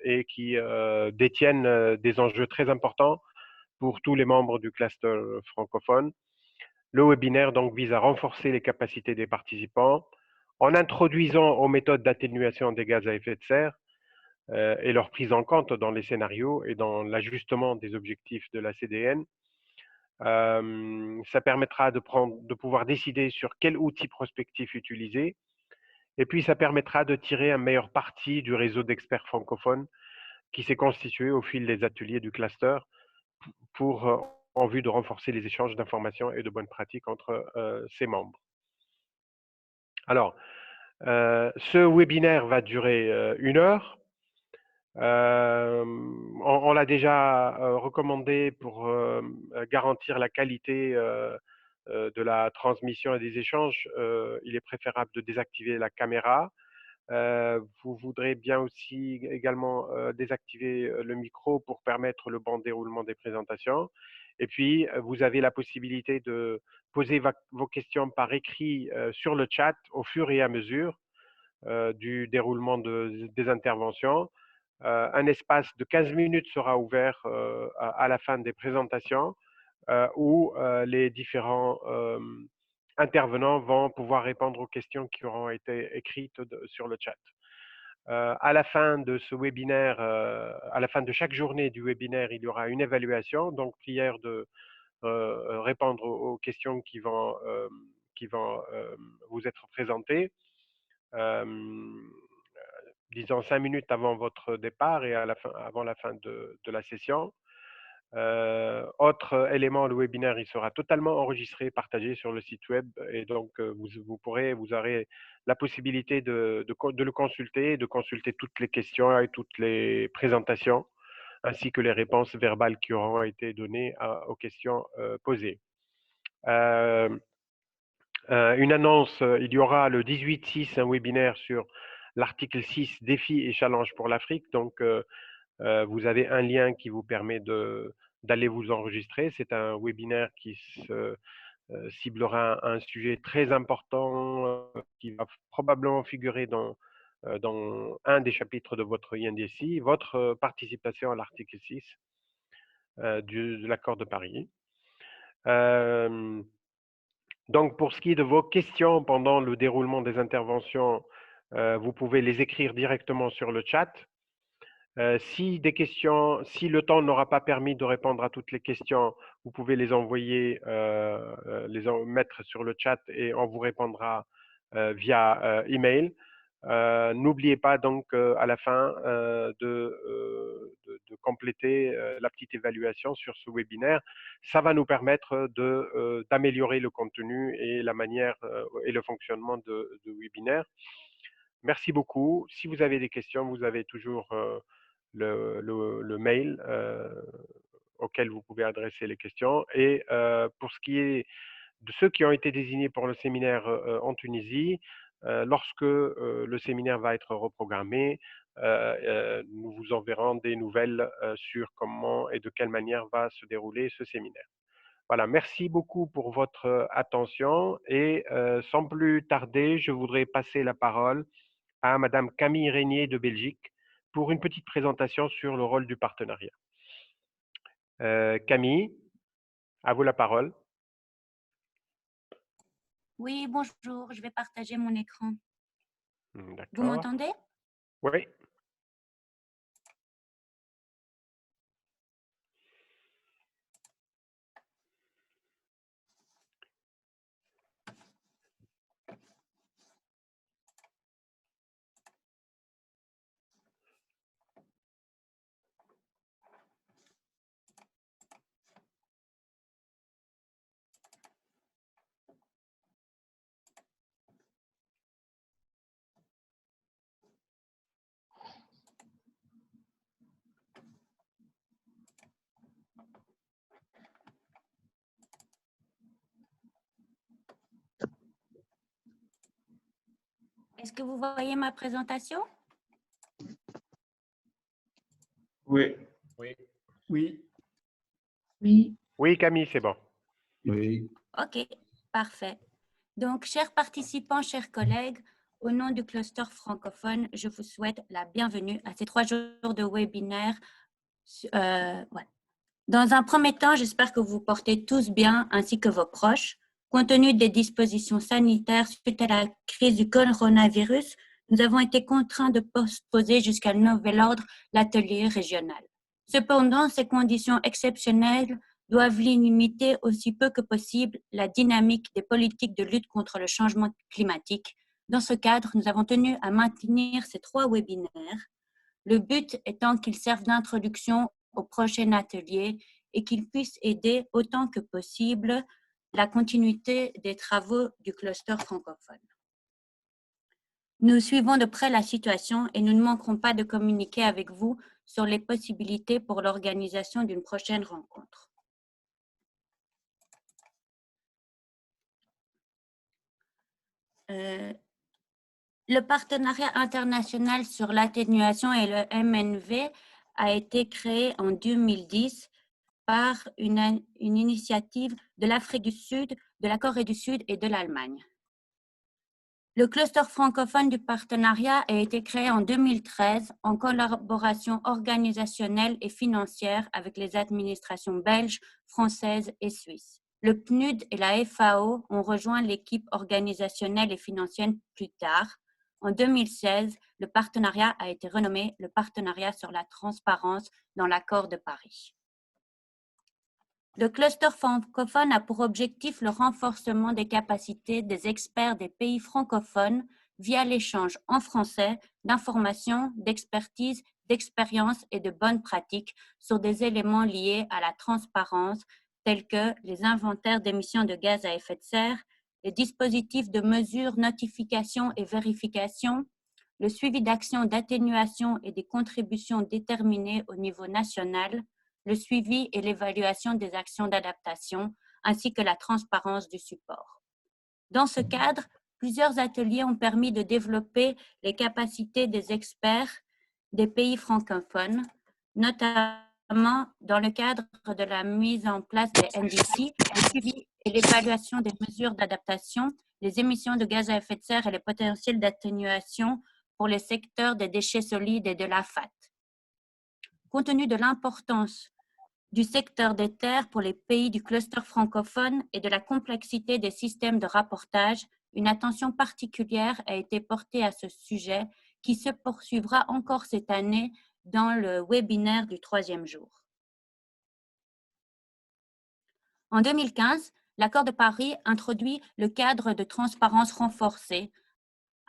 et qui détiennent des enjeux très importants pour tous les membres du cluster francophone. Le webinaire donc vise à renforcer les capacités des participants en introduisant aux méthodes d'atténuation des gaz à effet de serre et leur prise en compte dans les scénarios et dans l'ajustement des objectifs de la CDN. Ça permettra de pouvoir décider sur quel outil prospectif utiliser. Et puis, ça permettra de tirer un meilleur parti du réseau d'experts francophones qui s'est constitué au fil des ateliers du cluster en vue de renforcer les échanges d'informations et de bonnes pratiques entre ses membres. Alors, ce webinaire va durer 1 heure. On l'a déjà recommandé pour garantir la qualité de la transmission et des échanges. Il est préférable de désactiver la caméra. Vous voudrez bien aussi également désactiver le micro pour permettre le bon déroulement des présentations. Et puis, vous avez la possibilité de poser vos questions par écrit sur le chat au fur et à mesure du déroulement des interventions. Un espace de 15 minutes sera ouvert à la fin des présentations où les différents intervenants vont pouvoir répondre aux questions qui auront été écrites sur le chat. À la fin de ce webinaire, à la fin de chaque journée du webinaire, il y aura une évaluation, donc prière de répondre aux questions qui vont vous être présentées. Disons 5 minutes avant votre départ et avant la fin de la session. Autre élément, le webinaire, il sera totalement enregistré, partagé sur le site web et donc vous aurez la possibilité de le consulter, de consulter toutes les questions et toutes les présentations, ainsi que les réponses verbales qui auront été données aux questions posées. Une annonce, il y aura le 18/6 un webinaire sur l'article 6, défis et challenges pour l'Afrique. Donc, vous avez un lien qui vous permet d'aller vous enregistrer. C'est un webinaire qui ciblera un sujet très important qui va probablement figurer dans un des chapitres de votre INDC, votre participation à l'article 6 de l'accord de Paris. Donc, pour ce qui est de vos questions pendant le déroulement des interventions, vous pouvez les écrire directement sur le chat. Si le temps n'aura pas permis de répondre à toutes les questions, vous pouvez les envoyer, mettre sur le chat et on vous répondra via email. N'oubliez pas donc à la fin de compléter la petite évaluation sur ce webinaire. Ça va nous permettre d'améliorer le contenu et la manière et le fonctionnement de webinaire. Merci beaucoup. Si vous avez des questions, vous avez toujours le mail auquel vous pouvez adresser les questions. Et pour ce qui est de ceux qui ont été désignés pour le séminaire en Tunisie, lorsque le séminaire va être reprogrammé, nous vous enverrons des nouvelles sur comment et de quelle manière va se dérouler ce séminaire. Voilà, merci beaucoup pour votre attention et sans plus tarder, je voudrais passer la parole à Madame Camille Régnier de Belgique pour une petite présentation sur le rôle du partenariat. Camille, à vous la parole. Oui, bonjour, je vais partager mon écran. D'accord. Vous m'entendez? Oui. Est-ce que vous voyez ma présentation? Oui. Oui. Oui. Oui. Oui, Camille, c'est bon. Oui. OK, parfait. Donc, chers participants, chers collègues, Au nom du cluster francophone, je vous souhaite la bienvenue à ces 3 jours de webinaire. Dans un premier temps, j'espère que vous vous portez tous bien ainsi que vos proches. Compte tenu des dispositions sanitaires suite à la crise du coronavirus, nous avons été contraints de postposer jusqu'à nouvel ordre l'atelier régional. Cependant, ces conditions exceptionnelles doivent limiter aussi peu que possible la dynamique des politiques de lutte contre le changement climatique. Dans ce cadre, nous avons tenu à maintenir ces 3 webinaires, le but étant qu'ils servent d'introduction au prochain atelier et qu'ils puissent aider autant que possible la continuité des travaux du cluster francophone. Nous suivons de près la situation et nous ne manquerons pas de communiquer avec vous sur les possibilités pour l'organisation d'une prochaine rencontre. Le partenariat international sur l'atténuation et le MNV a été créé en 2010 par une initiative de l'Afrique du Sud, de la Corée du Sud et de l'Allemagne. Le cluster francophone du partenariat a été créé en 2013 en collaboration organisationnelle et financière avec les administrations belges, françaises et suisses. Le PNUD et la FAO ont rejoint l'équipe organisationnelle et financière plus tard. En 2016, le partenariat a été renommé le Partenariat sur la transparence dans l'accord de Paris. Le cluster francophone a pour objectif le renforcement des capacités des experts des pays francophones via l'échange en français d'informations, d'expertise, d'expériences et de bonnes pratiques sur des éléments liés à la transparence tels que les inventaires d'émissions de gaz à effet de serre, les dispositifs de mesure, notification et vérification, le suivi d'actions d'atténuation et des contributions déterminées au niveau national, le suivi et l'évaluation des actions d'adaptation, ainsi que la transparence du support. Dans ce cadre, plusieurs ateliers ont permis de développer les capacités des experts des pays francophones, notamment dans le cadre de la mise en place des NDC, le suivi et l'évaluation des mesures d'adaptation, les émissions de gaz à effet de serre et les potentiels d'atténuation pour les secteurs des déchets solides et de la FAT. Compte tenu de l'importance du secteur des terres pour les pays du cluster francophone et de la complexité des systèmes de rapportage, une attention particulière a été portée à ce sujet qui se poursuivra encore cette année dans le webinaire du 3e jour. En 2015, l'accord de Paris introduit le cadre de transparence renforcée,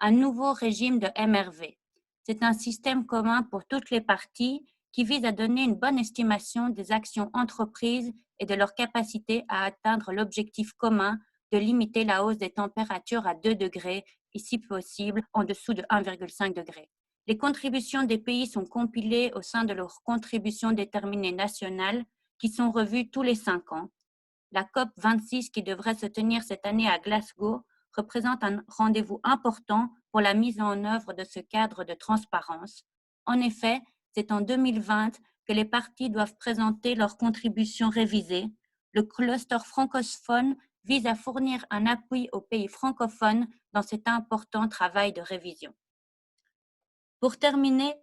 un nouveau régime de MRV. C'est un système commun pour toutes les parties qui vise à donner une bonne estimation des actions entreprises et de leur capacité à atteindre l'objectif commun de limiter la hausse des températures à 2 degrés et si possible en dessous de 1,5 degré. Les contributions des pays sont compilées au sein de leurs contributions déterminées nationales qui sont revues tous les 5 ans. La COP 26 qui devrait se tenir cette année à Glasgow représente un rendez-vous important pour la mise en œuvre de ce cadre de transparence. En effet, c'est en 2020 que les parties doivent présenter leurs contributions révisées. Le cluster francophone vise à fournir un appui aux pays francophones dans cet important travail de révision. Pour terminer,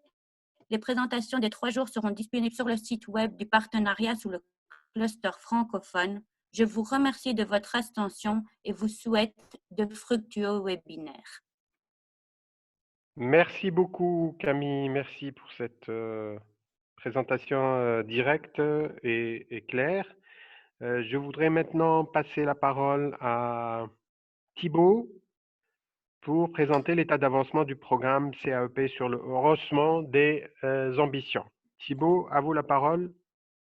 les présentations des 3 jours seront disponibles sur le site web du partenariat sous le cluster francophone. Je vous remercie de votre attention et vous souhaite de fructueux webinaires. Merci beaucoup Camille, merci pour cette présentation directe et claire. Je voudrais maintenant passer la parole à Thibaut pour présenter l'état d'avancement du programme CAEP sur le haussement des ambitions. Thibaut, à vous la parole,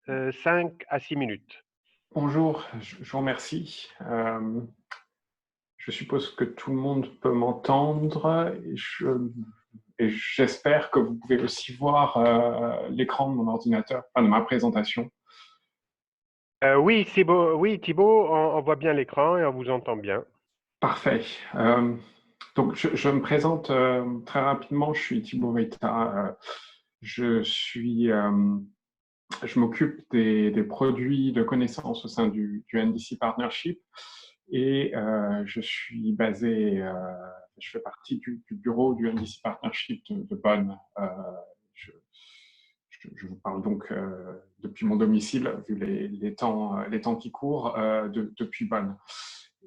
5 à 6 minutes. Bonjour, je vous remercie. Je suppose que tout le monde peut m'entendre et j'espère que vous pouvez aussi voir l'écran de mon ordinateur, enfin de ma présentation. Oui, Thibaut, on voit bien l'écran et on vous entend bien. Parfait. Donc, je me présente très rapidement. Je suis Thibaut Veita. Je m'occupe des produits de connaissances au sein du NDC Partnership. et je suis basé, je fais partie du bureau du NDC Partnership de Bonn. Je vous parle donc depuis mon domicile, vu les temps qui courent, depuis Bonn.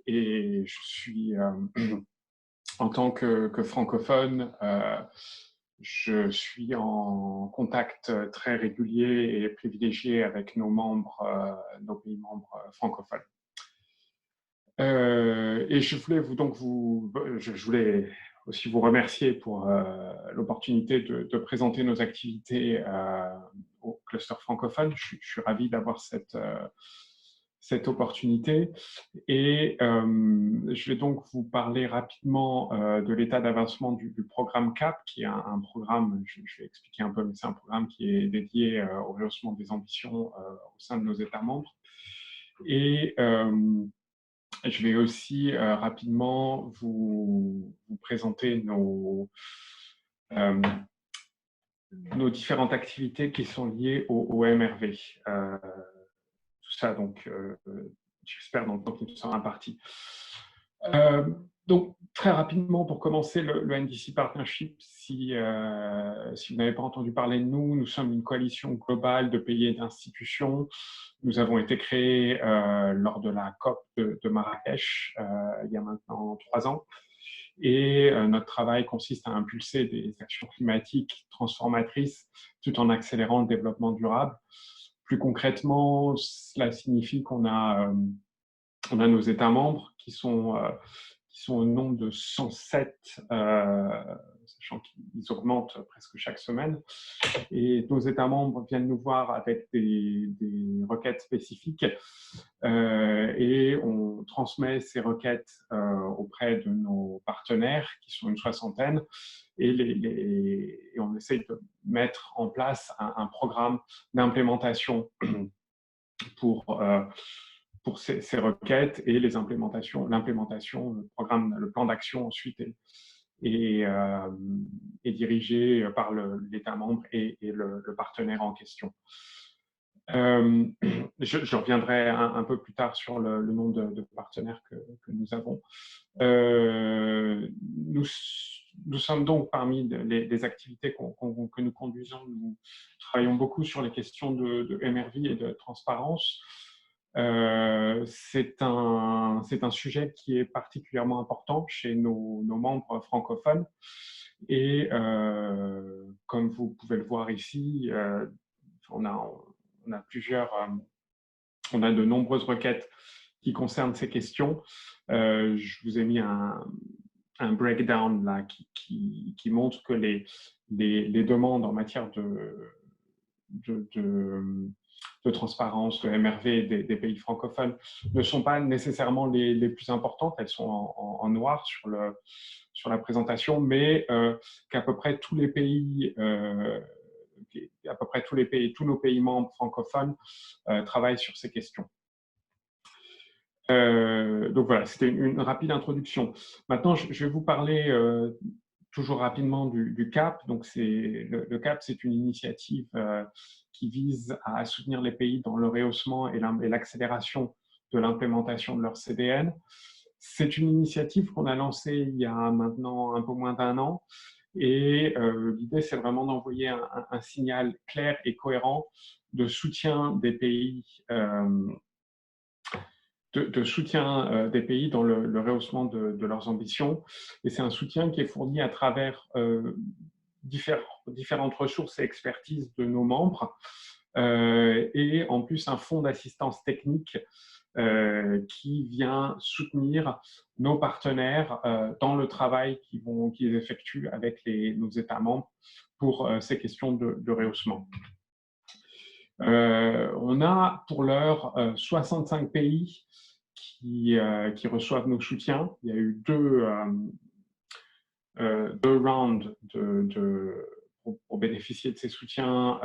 Et je suis, en tant que francophone, je suis en contact très régulier et privilégié avec nos pays membres francophones. Et je voulais je voulais aussi vous remercier pour l'opportunité de présenter nos activités au cluster francophone. Je suis ravi d'avoir cette opportunité. Et je vais donc vous parler rapidement de l'état d'avancement du programme CAP, qui est un programme, je vais expliquer un peu, mais c'est un programme qui est dédié au rehaussement des ambitions au sein de nos États membres. Et je vais aussi rapidement vous présenter nos différentes activités qui sont liées au MRV. Tout ça, donc, j'espère dans le temps qui nous sera imparti. Donc, très rapidement, pour commencer, le NDC Partnership, si vous n'avez pas entendu parler de nous, nous sommes une coalition globale de pays et d'institutions. Nous avons été créés lors de la COP de Marrakech, il y a maintenant 3 ans. Et notre travail consiste à impulser des actions climatiques transformatrices tout en accélérant le développement durable. Plus concrètement, cela signifie qu'on a nos États membres qui sont au nombre de 107, sachant qu'ils augmentent presque chaque semaine. Et nos États membres viennent nous voir avec des requêtes spécifiques et on transmet ces requêtes auprès de nos partenaires, qui sont une 60aine, et on essaye de mettre en place un programme d'implémentation pour ces requêtes, et l'implémentation, le plan d'action ensuite est dirigé par l'État membre et le partenaire en question. Je reviendrai un peu plus tard sur le nombre de partenaires que nous avons. Nous sommes donc parmi les activités que nous conduisons. Nous travaillons beaucoup sur les questions de MRV et de transparence. C'est un sujet qui est particulièrement important chez nos membres francophones. Et comme vous pouvez le voir ici, on a de nombreuses requêtes qui concernent ces questions. Je vous ai mis un breakdown là qui montre que les demandes en matière de transparence, de MRV des pays francophones ne sont pas nécessairement les plus importantes. Elles sont en noir sur la présentation, mais qu'à peu près tous les pays, tous nos pays membres francophones travaillent sur ces questions. Donc voilà, c'était une rapide introduction. Maintenant, je vais vous parler toujours rapidement du CAP. Donc le CAP, c'est une initiative qui vise à soutenir les pays dans le rehaussement et l'accélération de l'implémentation de leur CDN. C'est une initiative qu'on a lancée il y a maintenant un peu moins d'1 an. Et l'idée, c'est vraiment d'envoyer un signal clair et cohérent de soutien des pays des pays dans le rehaussement de leurs ambitions. Et c'est un soutien qui est fourni à travers différentes ressources et expertises de nos membres, et en plus un fonds d'assistance technique qui vient soutenir nos partenaires dans le travail qu'ils effectuent avec nos États membres pour ces questions de rehaussement. On a pour l'heure 65 pays qui reçoivent nos soutiens. Il y a eu deux rounds pour bénéficier de ces soutiens.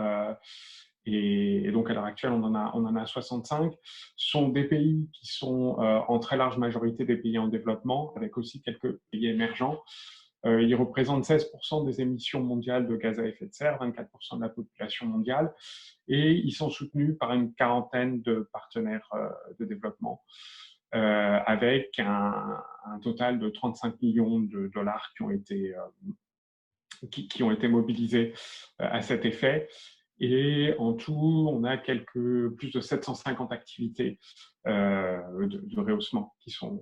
Et donc, à l'heure actuelle, on en a 65. Ce sont des pays qui sont en très large majorité des pays en développement, avec aussi quelques pays émergents. Ils représentent 16% des émissions mondiales de gaz à effet de serre, 24% de la population mondiale, et ils sont soutenus par une quarantaine de partenaires de développement. avec un total de 35 millions de dollars qui ont été mobilisés à cet effet. Et en tout, on a plus de 750 activités de rehaussement qui sont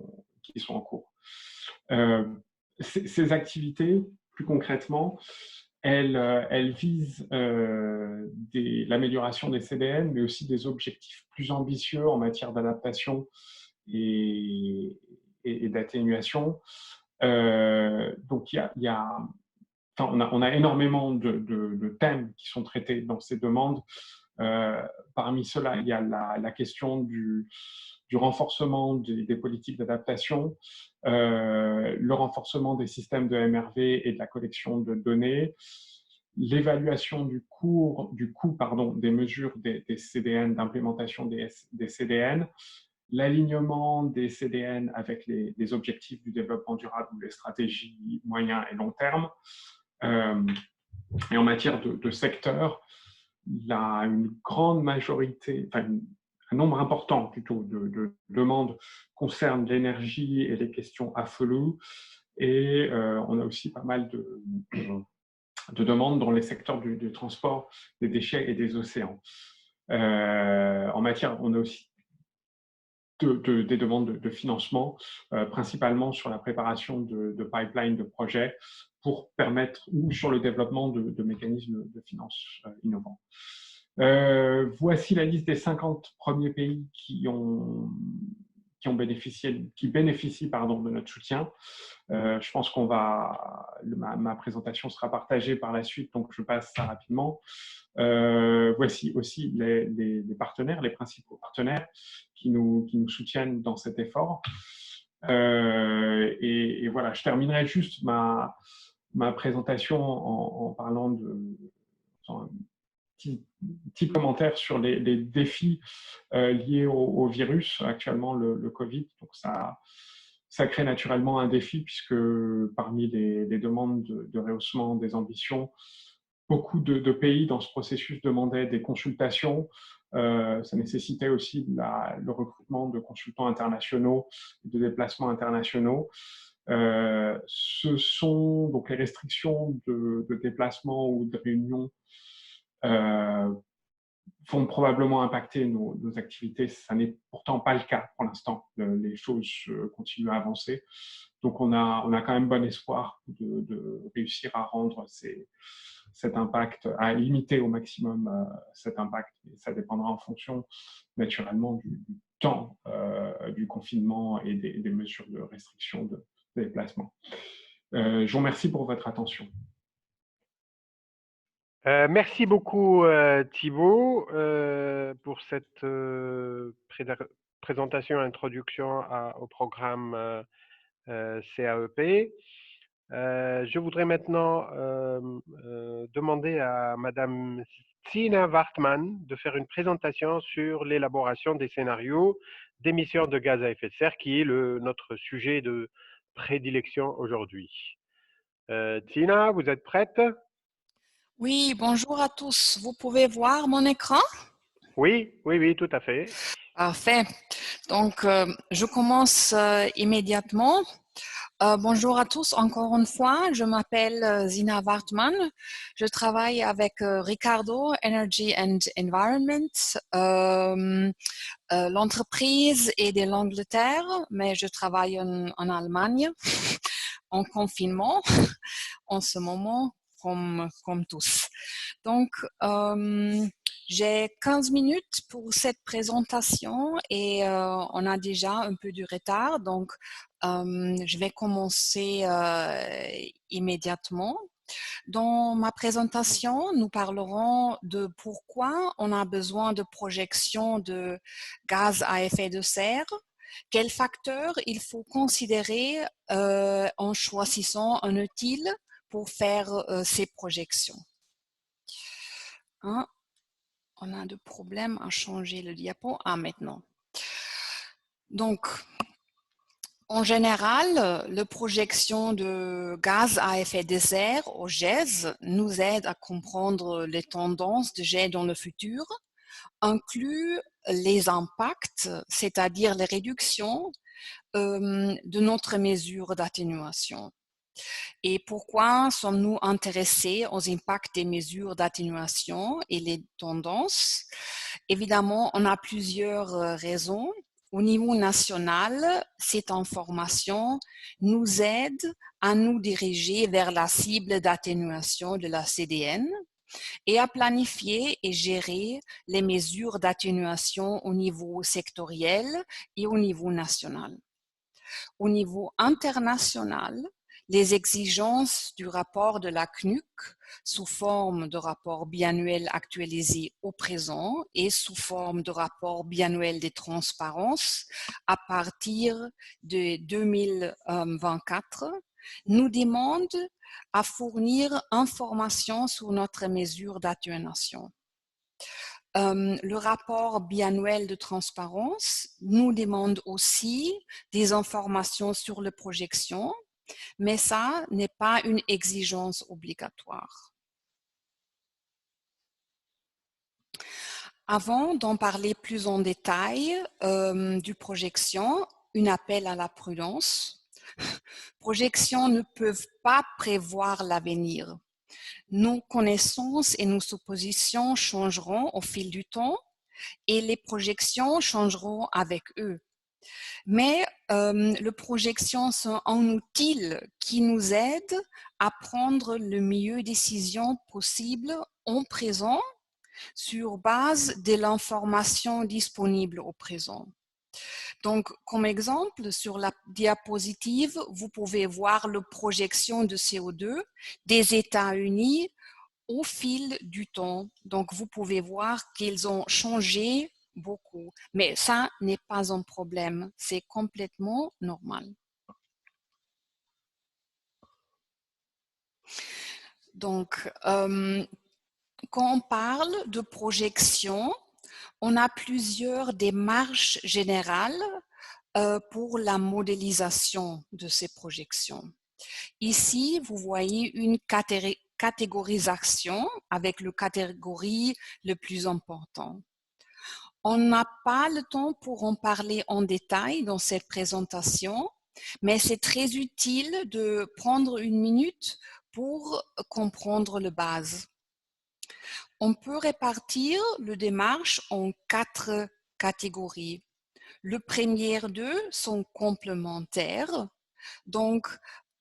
en cours. Ces activités, plus concrètement, elles visent l'amélioration des CDN, mais aussi des objectifs plus ambitieux en matière d'adaptation et d'atténuation. Donc, on a énormément de thèmes qui sont traités dans ces demandes. Parmi ceux-là, il y a la question du renforcement des politiques d'adaptation, le renforcement des systèmes de MRV et de la collection de données, l'évaluation du coût des mesures des CDN, d'implémentation des CDN, l'alignement des CDN avec les objectifs du développement durable ou les stratégies moyen et long terme. Et en matière de secteur, une grande majorité, un nombre important plutôt de demandes concerne l'énergie et les questions AFLU, et on a aussi pas mal de demandes dans les secteurs du transport, des déchets et des océans. En matière, on a aussi des demandes de financement, principalement sur la préparation de pipelines de projets pour permettre, ou sur le développement de mécanismes de finances innovants. Voici la liste des 50 premiers pays qui bénéficient de notre soutien. Je pense ma présentation sera partagée par la suite, donc je passe ça rapidement. Voici aussi les partenaires, les principaux partenaires qui nous soutiennent dans cet effort. Et voilà, je terminerai juste ma présentation en parlant un petit commentaire sur les défis liés au virus, actuellement le Covid. Donc ça crée naturellement un défi, puisque parmi les demandes de rehaussement des ambitions, beaucoup de pays dans ce processus demandaient des consultations. Ça nécessitait aussi le recrutement de consultants internationaux, de déplacements internationaux. Ce sont donc les restrictions de déplacement ou de réunion vont probablement impacter nos activités. Ça n'est pourtant pas le cas pour l'instant. Les choses continuent à avancer. Donc, on a quand même bon espoir de réussir à rendre cet impact, à limiter au maximum cet impact. Et ça dépendra en fonction, naturellement, du temps du confinement et des mesures de restriction de déplacement. Je vous remercie pour votre attention. Merci beaucoup Thibaut pour cette présentation, introduction au programme CAEP. Je voudrais maintenant demander à Madame Tina Wartmann de faire une présentation sur l'élaboration des scénarios d'émissions de gaz à effet de serre, qui est notre sujet de prédilection aujourd'hui. Tina, vous êtes prête? Oui, bonjour à tous. Vous pouvez voir mon écran? Oui, tout à fait. Parfait. Donc, je commence immédiatement. Bonjour à tous, encore une fois. Je m'appelle Zina Wartmann. Je travaille avec Ricardo Energy and Environment. L'entreprise est de l'Angleterre, mais je travaille en Allemagne, en confinement, en ce moment. Comme tous. Donc, j'ai 15 minutes pour cette présentation et on a déjà un peu de retard. Donc, je vais commencer immédiatement. Dans ma présentation, nous parlerons de pourquoi on a besoin de projections de gaz à effet de serre, quels facteurs il faut considérer en choisissant un outil pour faire ces projections. Hein? On a de problèmes à changer le diapo. Maintenant. Donc, en général, la projection de gaz à effet de serre, au GES, nous aide à comprendre les tendances de jet dans le futur. inclut les impacts, c'est-à-dire les réductions de notre mesure d'atténuation. Et pourquoi sommes-nous intéressés aux impacts des mesures d'atténuation et les tendances? Évidemment, on a plusieurs raisons. Au niveau national, cette information nous aide à nous diriger vers la cible d'atténuation de la CDN et à planifier et gérer les mesures d'atténuation au niveau sectoriel et au niveau national. Au niveau international, les exigences du rapport de la CNUC sous forme de rapport biannuel actualisé au présent et sous forme de rapport biannuel des transparences à partir de 2024 nous demandent à fournir informations sur notre mesure d'atténuation. Le rapport biannuel de transparence nous demande aussi des informations sur les projections, mais ça n'est pas une exigence obligatoire. Avant d'en parler plus en détail du projection, un appel à la prudence. Projections ne peuvent pas prévoir l'avenir. Nos connaissances et nos suppositions changeront au fil du temps et les projections changeront avec eux. Mais les projections sont un outil qui nous aide à prendre le meilleure décision possible en présent sur base de l'information disponible au présent. Donc, comme exemple, sur la diapositive, vous pouvez voir la projection de CO2 des États-Unis au fil du temps. Donc, vous pouvez voir qu'ils ont changé beaucoup, mais ça n'est pas un problème, c'est complètement normal. Donc, quand on parle de projection, on a plusieurs démarches générales pour la modélisation de ces projections. Ici, vous voyez une catégorisation avec le catégorie le plus important. On n'a pas le temps pour en parler en détail dans cette présentation, mais c'est très utile de prendre une minute pour comprendre le base. On peut répartir le démarche en 4 catégories. Le premier d'eux sont complémentaires. Donc,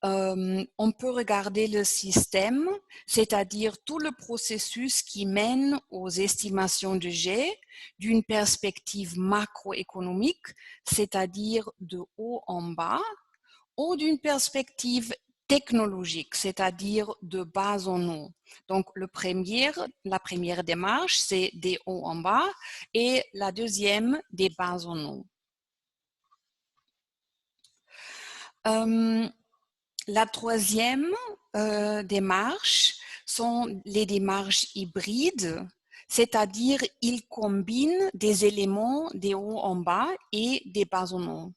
on peut regarder le système, c'est-à-dire tout le processus qui mène aux estimations de G d'une perspective macroéconomique, c'est-à-dire de haut en bas, ou d'une perspective technologique, c'est-à-dire de bas en haut. Donc, la première démarche, c'est des hauts en bas et la deuxième, des bas en haut. La troisième démarche sont les démarches hybrides, c'est-à-dire ils combinent des éléments des hauts en bas et des bas en haut.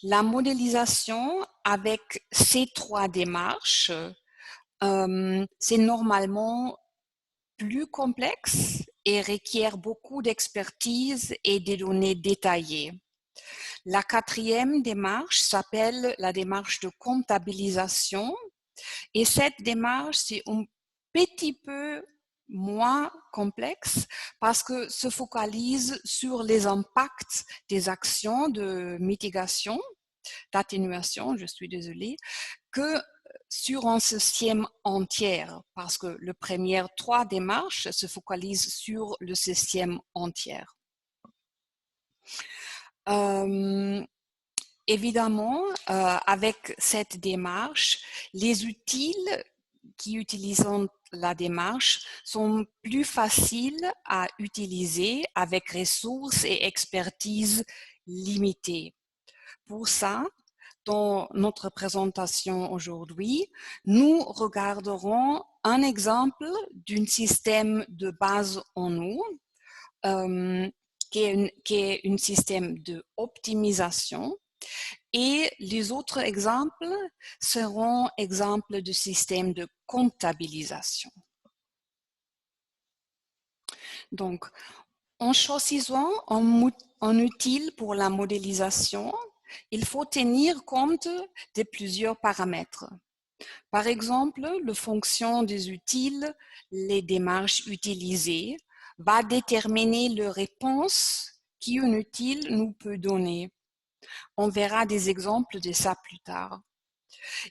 La modélisation avec ces 3 démarches, c'est normalement plus complexe et requiert beaucoup d'expertise et des données détaillées. La 4e démarche s'appelle la démarche de comptabilisation et cette démarche, c'est un petit peu moins complexe parce que se focalise sur les impacts des actions de mitigation, d'atténuation, je suis désolée, que sur un système entier, parce que les premières 3 démarches se focalisent sur le système entier. Évidemment, avec cette démarche, les outils qui utilisent la démarche sont plus faciles à utiliser avec ressources et expertise limitées. Pour ça, dans notre présentation aujourd'hui, nous regarderons un exemple d'un système de base en eau qui est un système d'optimisation. Et les autres exemples seront exemples de systèmes de comptabilisation. Donc, en choisissant un outil pour la modélisation, il faut tenir compte de plusieurs paramètres. Par exemple, la fonction des outils, les démarches utilisées, va déterminer la réponse qu'un outil nous peut donner. On verra des exemples de ça plus tard.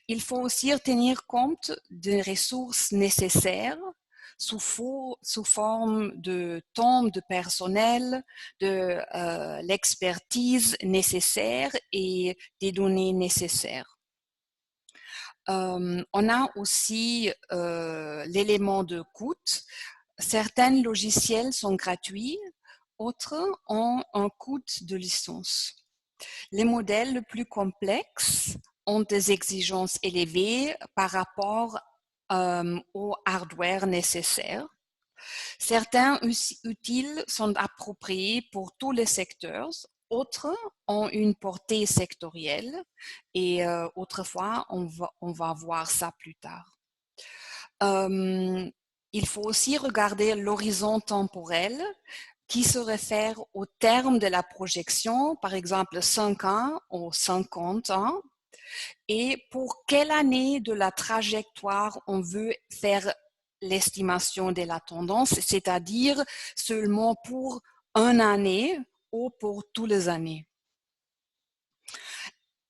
Il faut aussi tenir compte des ressources nécessaires sous forme de temps de personnel, de l'expertise nécessaire et des données nécessaires. On a aussi l'élément de coût. Certains logiciels sont gratuits, autres ont un coût de licence. Les modèles les plus complexes ont des exigences élevées par rapport au hardware nécessaire. Certains outils sont appropriés pour tous les secteurs, autres ont une portée sectorielle et autrefois, on va voir ça plus tard. Il faut aussi regarder l'horizon temporel qui se réfère au terme de la projection, par exemple 5 ans ou 50 ans, et pour quelle année de la trajectoire on veut faire l'estimation de la tendance, c'est-à-dire seulement pour une année ou pour toutes les années.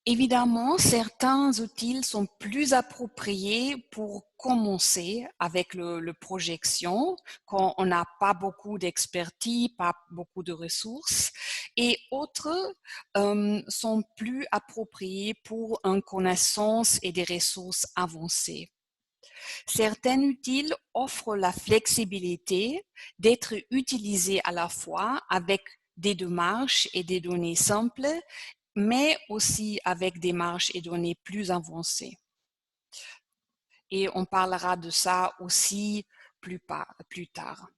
Évidemment, certains outils sont plus appropriés pour commencer avec le projection, quand on n'a pas beaucoup d'expertise, pas beaucoup de ressources, et autres sont plus appropriés pour une connaissance et des ressources avancées. Certains outils offrent la flexibilité d'être utilisés à la fois avec des démarches et des données simples, mais aussi avec des démarches et données plus avancées. Et on parlera de ça aussi plus tard.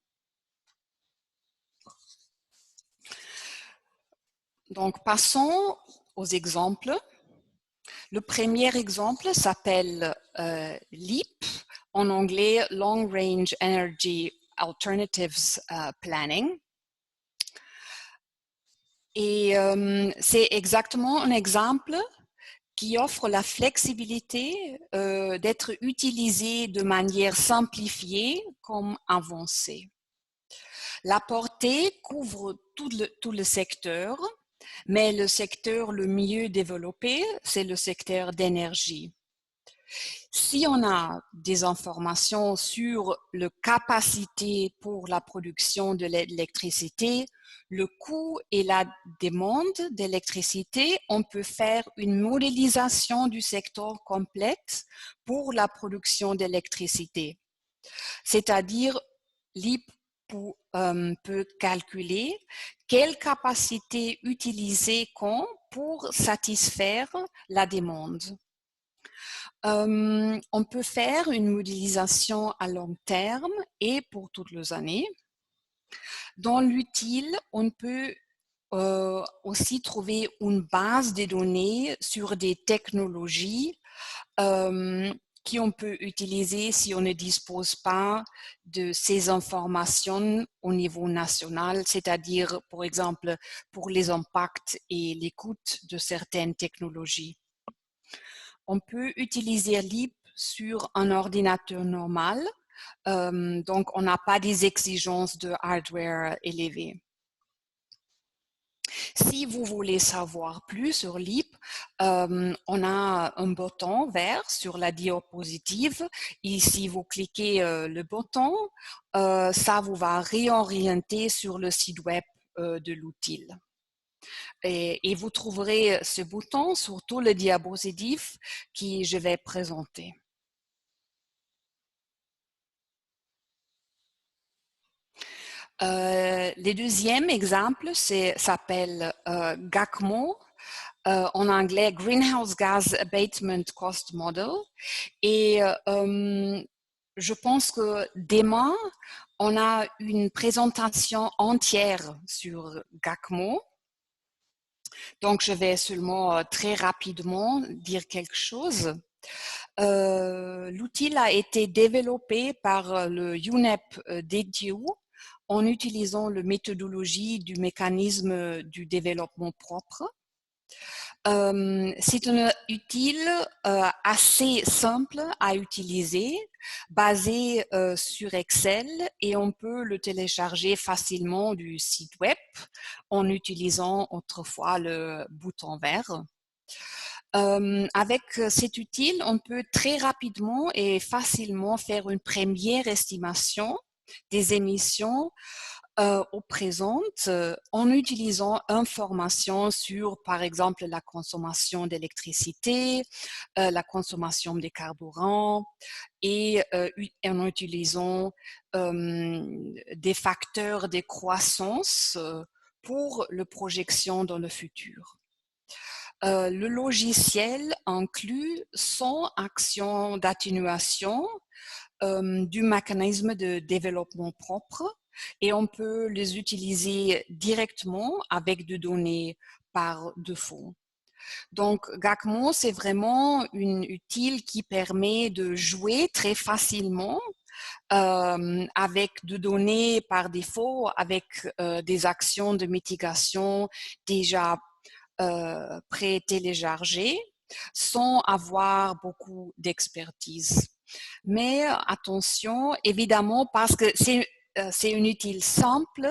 Donc, passons aux exemples. Le premier exemple s'appelle LEAP, en anglais Long Range Energy Alternatives Planning. Et c'est exactement un exemple qui offre la flexibilité d'être utilisé de manière simplifiée comme avancée. La portée couvre tout le secteur, mais le secteur le mieux développé, c'est le secteur d'énergie. Si on a des informations sur la capacité pour la production de l'électricité, le coût et la demande d'électricité, on peut faire une modélisation du secteur complexe pour la production d'électricité. C'est-à-dire, l'IP peut calculer quelle capacité utiliser quand pour satisfaire la demande. On peut faire une modélisation à long terme et pour toutes les années. Dans l'utile, on peut aussi trouver une base de données sur des technologies qui on peut utiliser si on ne dispose pas de ces informations au niveau national, c'est-à-dire, par exemple, pour les impacts et les coûts de certaines technologies. On peut utiliser LEAP sur un ordinateur normal, donc on n'a pas des exigences de hardware élevées. Si vous voulez savoir plus sur LEAP, on a un bouton vert sur la diapositive et si vous cliquez le bouton, ça vous va réorienter sur le site web de l'outil. Et vous trouverez ce bouton sur tous les diapositives que je vais présenter. Le deuxième exemple s'appelle GACMO, en anglais Greenhouse Gas Abatement Cost Model. Et je pense que demain, on a une présentation entière sur GACMO. Donc, je vais seulement très rapidement dire quelque chose. L'outil a été développé par le UNEP DTU en utilisant la méthodologie du mécanisme du développement propre. C'est un outil assez simple à utiliser, basé sur Excel, et on peut le télécharger facilement du site web en utilisant autrefois le bouton vert. Avec cet outil, on peut très rapidement et facilement faire une première estimation des émissions au présent en utilisant informations sur, par exemple, la consommation d'électricité, la consommation des carburants et en utilisant des facteurs de croissance pour la projection dans le futur. Le logiciel inclut 100 actions d'atténuation du mécanisme de développement propre et on peut les utiliser directement avec des données par défaut. Donc, GACMO, c'est vraiment une outil qui permet de jouer très facilement avec des données par défaut, avec des actions de mitigation déjà pré-téléchargées, sans avoir beaucoup d'expertise. Mais attention, évidemment, parce que c'est une outil simple,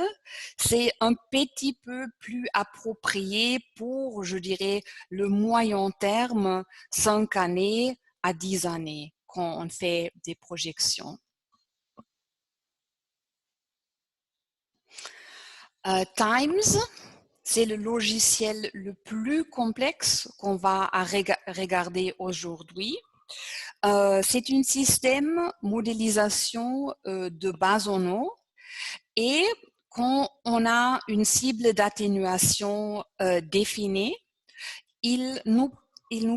c'est un petit peu plus approprié pour, je dirais, le moyen terme, 5 années à 10 années, quand on fait des projections. Times, c'est le logiciel le plus complexe qu'on va regarder aujourd'hui. C'est un système modélisation de base en eau et quand on a une cible d'atténuation définie, il nous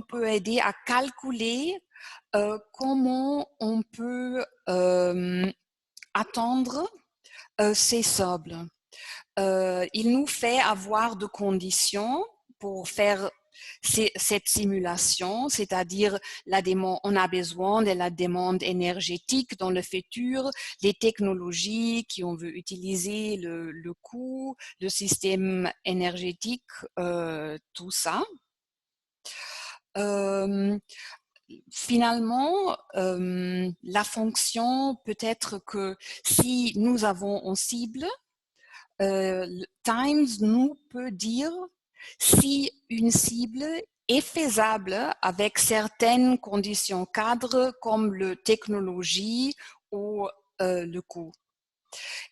peut aider à calculer comment on peut attendre ces cibles. Il nous fait avoir des conditions pour faire cette simulation, c'est-à-dire on a besoin de la demande énergétique dans le futur, les technologies qu'on veut utiliser, le coût, le système énergétique, tout ça. Finalement, la fonction peut être que si nous avons une cible, Times nous peut dire si une cible est faisable avec certaines conditions cadres comme la technologie ou le coût.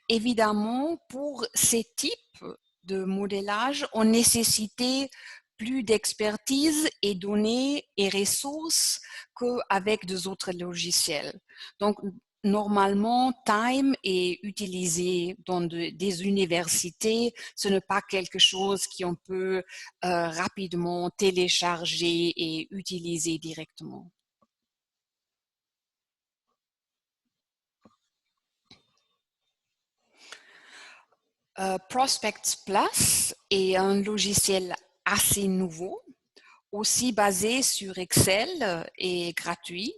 Évidemment, pour ces types de modélage, on nécessitait plus d'expertise et données et ressources qu'avec des autres logiciels. Donc, normalement, Time est utilisé dans des universités. Ce n'est pas quelque chose qu'on peut rapidement télécharger et utiliser directement. Prospects Plus est un logiciel assez nouveau, aussi basé sur Excel et gratuit.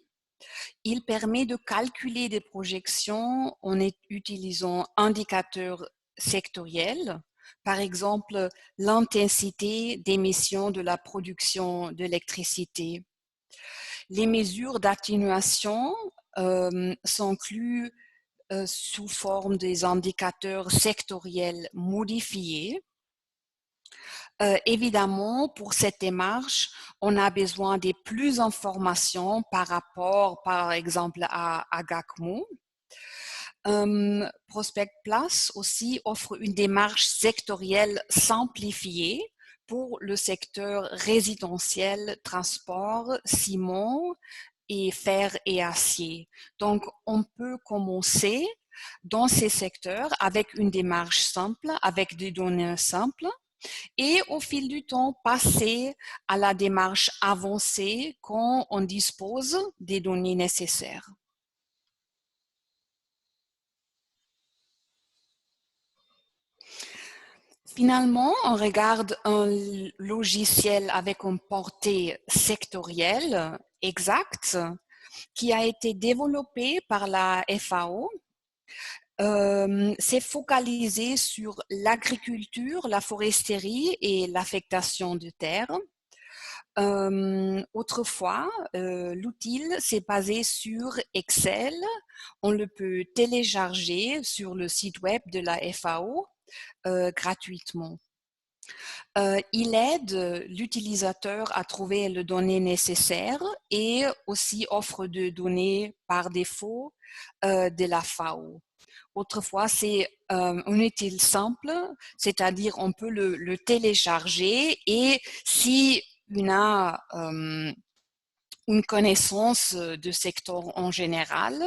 Il permet de calculer des projections en utilisant indicateurs sectoriels, par exemple l'intensité d'émission de la production d'électricité. Les mesures d'atténuation s'incluent sous forme des indicateurs sectoriels modifiés. Évidemment, pour cette démarche, on a besoin de plus d'informations par rapport, par exemple, à GACMO. Prospect Plus aussi offre une démarche sectorielle simplifiée pour le secteur résidentiel, transport, ciment et fer et acier. Donc, on peut commencer dans ces secteurs avec une démarche simple, avec des données simples, et au fil du temps, passer à la démarche avancée quand on dispose des données nécessaires. Finalement, on regarde un logiciel avec une portée sectorielle exacte qui a été développé par la FAO. C'est focalisé sur l'agriculture, la foresterie et l'affectation de terre. Autrefois, l'outil s'est basé sur Excel. On le peut télécharger sur le site web de la FAO gratuitement. Il aide l'utilisateur à trouver les données nécessaires et aussi offre de données par défaut de la FAO. Autrefois, c'est un outil simple, c'est-à-dire on peut le télécharger et si on a une connaissance du secteur en général,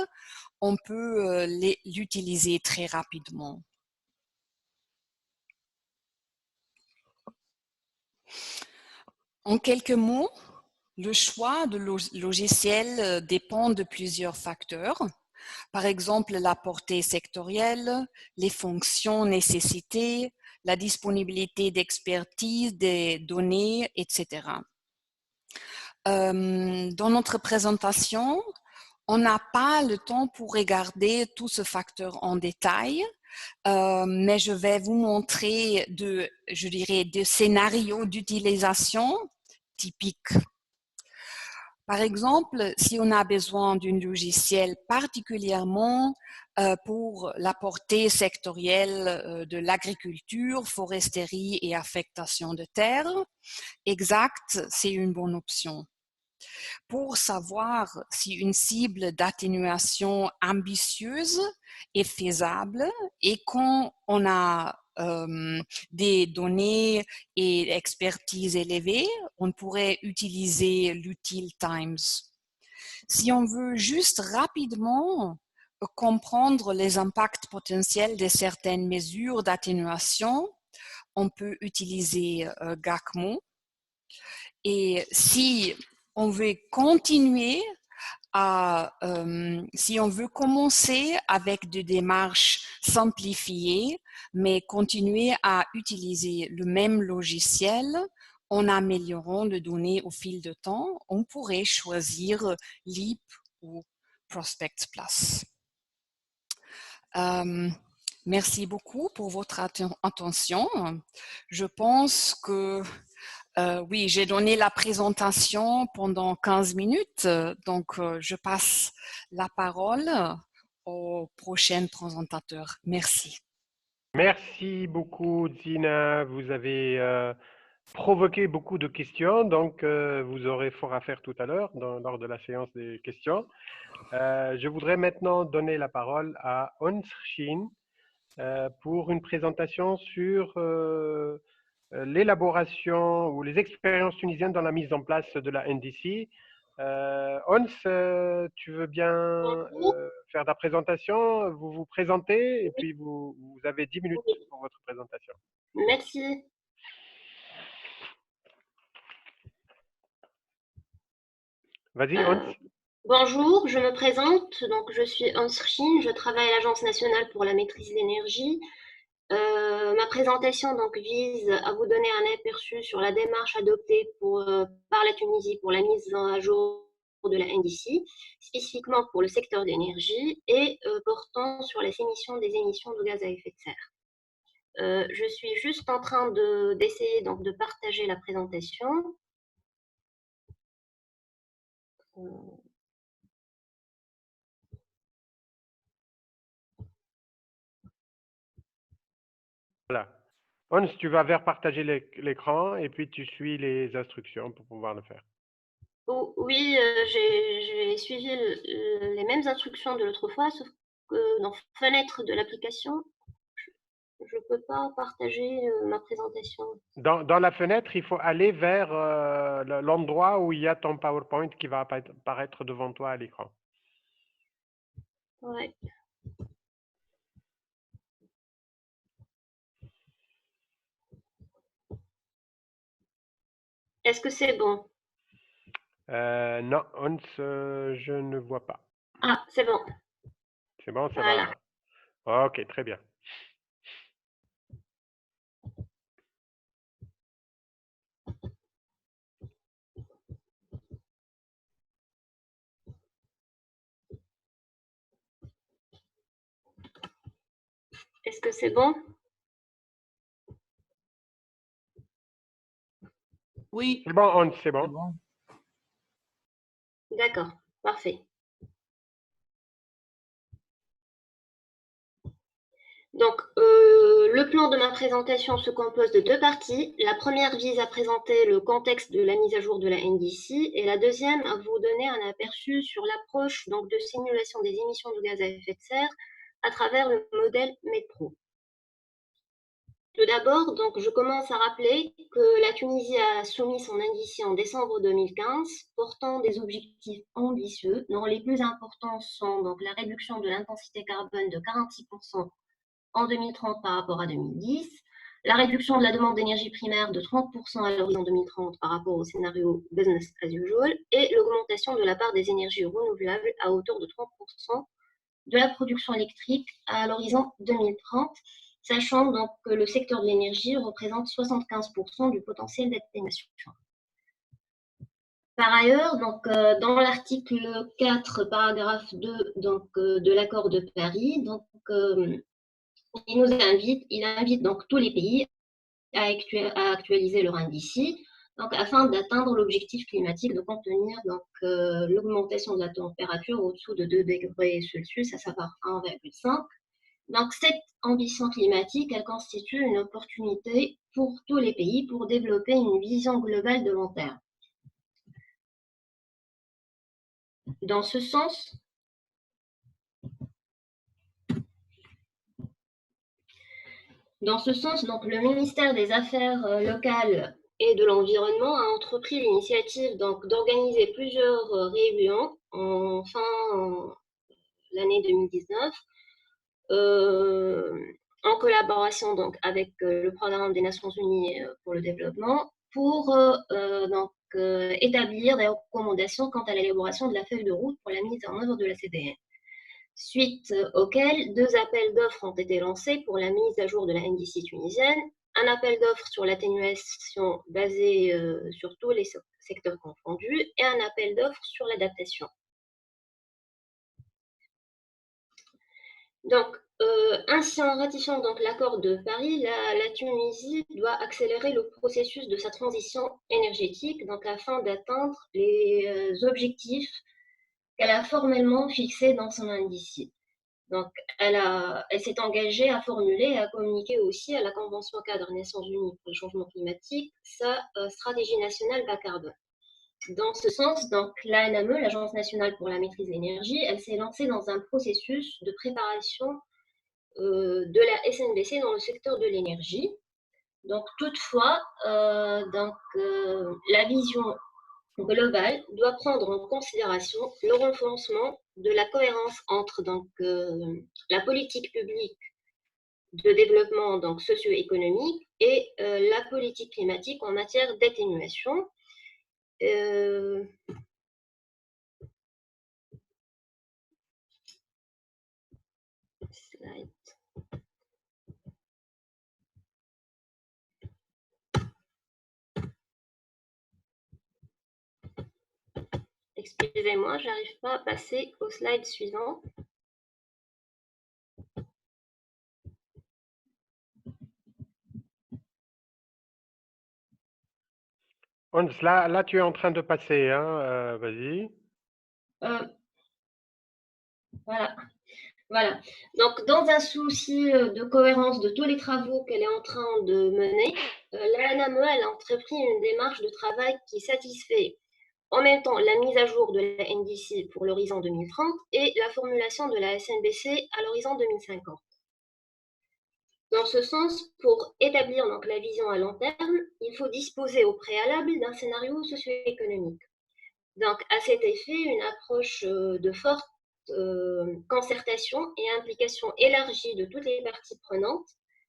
on peut l'utiliser très rapidement. En quelques mots, le choix de logiciel dépend de plusieurs facteurs. Par exemple, la portée sectorielle, les fonctions nécessitées, la disponibilité d'expertise des données, etc. Dans notre présentation, on n'a pas le temps pour regarder tout ce facteur en détail, mais je vais vous montrer je dirais, des scénarios d'utilisation typiques. Par exemple, si on a besoin d'un logiciel particulièrement pour la portée sectorielle de l'agriculture, foresterie et affectation de terre, Exact, c'est une bonne option. Pour savoir si une cible d'atténuation ambitieuse est faisable et quand on a des données et expertise élevée, on pourrait utiliser l'outil Times. Si on veut juste rapidement comprendre les impacts potentiels de certaines mesures d'atténuation, on peut utiliser GACMO. Et si on veut continuer si on veut commencer avec des démarches simplifiées, mais continuer à utiliser le même logiciel en améliorant les données au fil de temps, on pourrait choisir Leap ou Prospect Plus. Merci beaucoup pour votre attention. Je pense que oui, j'ai donné la présentation pendant 15 minutes, donc je passe la parole au prochain présentateur. Merci. Merci beaucoup, Zina. Vous avez provoqué beaucoup de questions, donc vous aurez fort à faire tout à l'heure lors de la séance des questions. Je voudrais maintenant donner la parole à Ons Shin pour une présentation sur l'élaboration ou les expériences tunisiennes dans la mise en place de la NDC. Ons, tu veux bien faire ta présentation, vous vous présentez et puis vous avez 10 minutes pour votre présentation. Merci. Vas-y, Ons. Bonjour, je me présente. Donc, je suis Ons Shin, je travaille à l'Agence nationale pour la maîtrise de l'énergie. Ma présentation donc, vise à vous donner un aperçu sur la démarche adoptée par la Tunisie pour la mise à jour de la NDC, spécifiquement pour le secteur de l'énergie et portant sur les émissions de gaz à effet de serre. Je suis juste en train d'essayer de partager la présentation. Voilà. Ons, tu vas vers partager l'écran et puis tu suis les instructions pour pouvoir le faire. Oui, j'ai suivi les mêmes instructions de l'autre fois, sauf que dans fenêtre de l'application, je ne peux pas partager ma présentation. Dans la fenêtre, il faut aller vers l'endroit où il y a ton PowerPoint qui va apparaître devant toi à l'écran. Ouais. Est-ce que c'est bon? Non, Ons, je ne vois pas. Ah, c'est bon. C'est bon, ça Voilà. va. Ok, très bien. Est-ce que c'est bon? Oui. C'est bon, Hans, c'est bon. Bon. D'accord, parfait. Donc, le plan de ma présentation se compose de deux parties. La première vise à présenter le contexte de la mise à jour de la NDC et la deuxième à vous donner un aperçu sur l'approche donc de simulation des émissions de gaz à effet de serre à travers le modèle MEDPRO. Tout d'abord, donc, je commence à rappeler que la Tunisie a soumis son indice en décembre 2015, portant des objectifs ambitieux, dont les plus importants sont donc la réduction de l'intensité carbone de 46% en 2030 par rapport à 2010, la réduction de la demande d'énergie primaire de 30% à l'horizon 2030 par rapport au scénario business as usual, et l'augmentation de la part des énergies renouvelables à hauteur de 30% de la production électrique à l'horizon 2030, sachant donc que le secteur de l'énergie représente 75% du potentiel d'atténuation. Par ailleurs, donc, dans l'article 4, paragraphe 2 donc, de l'accord de Paris, donc, il invite donc tous les pays à actualiser leur indice donc, afin d'atteindre l'objectif climatique de contenir l'augmentation de la température au-dessous de 2 degrés Celsius, à savoir 1,5. Donc, cette ambition climatique, elle constitue une opportunité pour tous les pays pour développer une vision globale de long terme. Dans ce sens, donc, le ministère des Affaires locales et de l'Environnement a entrepris l'initiative d'organiser plusieurs réunions en fin l'année 2019 en collaboration donc, avec le Programme des Nations Unies pour le développement pour établir des recommandations quant à l'élaboration de la feuille de route pour la mise en œuvre de la CDN. Suite auquel 2 appels d'offres ont été lancés pour la mise à jour de la NDC tunisienne, un appel d'offres sur l'atténuation basé sur tous les secteurs confondus et un appel d'offres sur l'adaptation. Donc, ainsi, en ratifiant donc l'accord de Paris, la Tunisie doit accélérer le processus de sa transition énergétique donc, afin d'atteindre les objectifs qu'elle a formellement fixés dans son indice. Donc, elle s'est engagée à formuler et à communiquer aussi à la Convention cadre des Nations Unies pour le changement climatique sa stratégie nationale bas carbone. Dans ce sens, donc, l'ANME, l'Agence nationale pour la maîtrise de l'énergie, elle s'est lancée dans un processus de préparation de la SNBC dans le secteur de l'énergie. Donc, toutefois, la vision globale doit prendre en considération le renforcement de la cohérence entre la politique publique de développement socio-économique et la politique climatique en matière d'atténuation. Slide. Excusez-moi, je n'arrive pas à passer au slide suivant. Hans, là, tu es en train de passer, hein, vas-y. Voilà. Donc, dans un souci de cohérence de tous les travaux qu'elle est en train de mener, l'ANME a entrepris une démarche de travail qui satisfait en même temps la mise à jour de la NDC pour l'horizon 2030 et la formulation de la SNBC à l'horizon 2050. Dans ce sens, pour établir donc, la vision à long terme, il faut disposer au préalable d'un scénario socio-économique. Donc, à cet effet, une approche de forte concertation et implication élargie de toutes les parties prenantes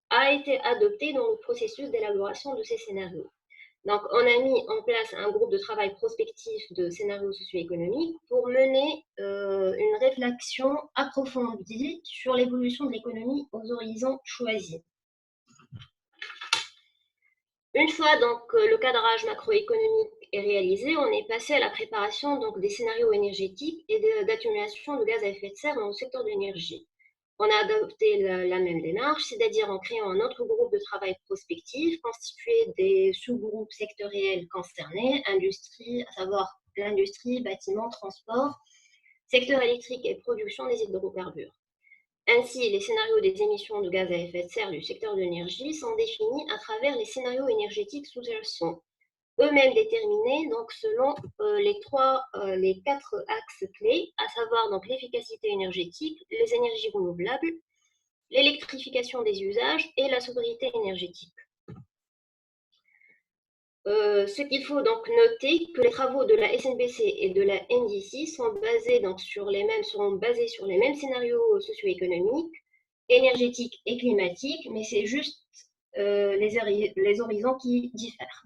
a été adoptée dans le processus d'élaboration de ces scénarios. Donc, on a mis en place un groupe de travail prospectif de scénarios socio-économiques pour mener une réflexion approfondie sur l'évolution de l'économie aux horizons choisis. Une fois donc le cadrage macroéconomique est réalisé, on est passé à la préparation donc, des scénarios énergétiques et d'atténuation de gaz à effet de serre dans le secteur de l'énergie. on a adopté la même démarche, c'est-à-dire en créant un autre groupe de travail prospectif constitué des sous-groupes sectoriels concernés, industrie, à savoir l'industrie, bâtiment, transport, secteur électrique et production des hydrocarbures. Ainsi, les scénarios des émissions de gaz à effet de serre du secteur de l'énergie sont définis à travers les scénarios énergétiques sous-jacents, eux-mêmes déterminés donc selon les quatre axes clés, à savoir donc l'efficacité énergétique, les énergies renouvelables, l'électrification des usages et la sobriété énergétique. Ce qu'il faut donc noter que les travaux de la SNBC et de la NDC seront basés sur les mêmes scénarios socio-économiques, énergétiques et climatiques, mais c'est juste les horizons qui diffèrent.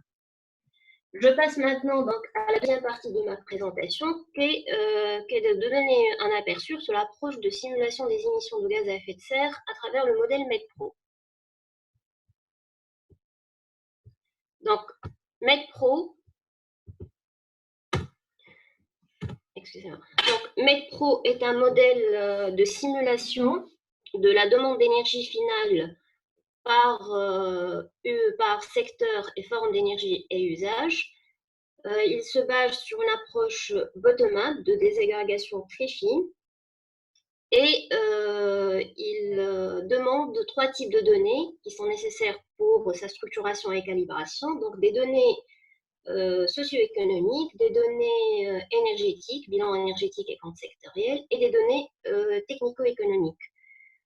Je passe maintenant donc à la deuxième partie de ma présentation, qui est de donner un aperçu sur l'approche de simulation des émissions de gaz à effet de serre à travers le modèle MEDPRO. Donc, MEDPRO, MEDPRO est un modèle de simulation de la demande d'énergie finale par secteur et forme d'énergie et usage. Il se base sur une approche bottom-up de désagrégation très fine et il demande trois types de données qui sont nécessaires pour sa structuration et calibration, donc des données socio-économiques, des données énergétiques, bilan énergétique et compte sectoriel, et des données technico-économiques.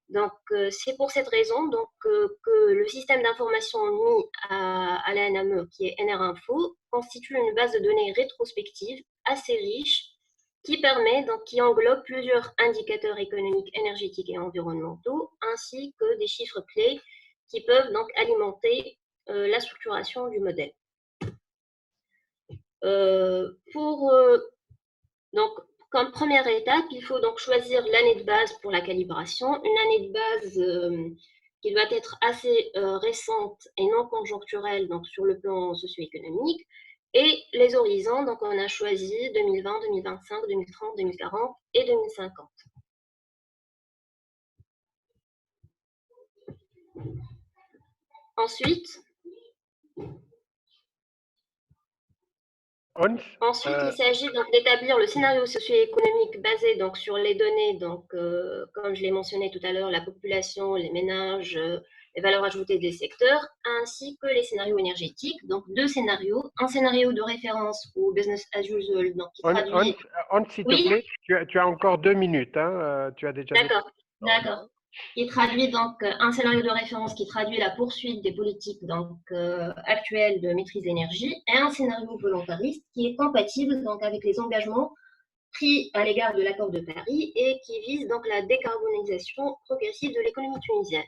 Donc, c'est pour cette raison donc, que le système d'information mis à la NME, qui est NRInfo, constitue une base de données rétrospective assez riche qui englobe plusieurs indicateurs économiques, énergétiques et environnementaux, ainsi que des chiffres clés qui peuvent donc alimenter la structuration du modèle. Comme première étape, il faut donc choisir l'année de base pour la calibration, une année de base qui doit être assez récente et non conjoncturelle donc sur le plan socio-économique, et les horizons, donc on a choisi 2020, 2025, 2030, 2040 et 2050. Ensuite, il s'agit donc d'établir le scénario socio-économique basé donc sur les données, donc comme je l'ai mentionné tout à l'heure, la population, les ménages, les valeurs ajoutées des secteurs, ainsi que les scénarios énergétiques. Donc deux scénarios, un scénario de référence ou business as usual, donc qui traduit. S'il te plaît, tu as encore 2 minutes. Hein, tu as déjà. D'accord. Qui traduit donc un scénario de référence qui traduit la poursuite des politiques donc, actuelles de maîtrise d'énergie, et un scénario volontariste qui est compatible donc, avec les engagements pris à l'égard de l'accord de Paris et qui vise donc la décarbonisation progressive de l'économie tunisienne.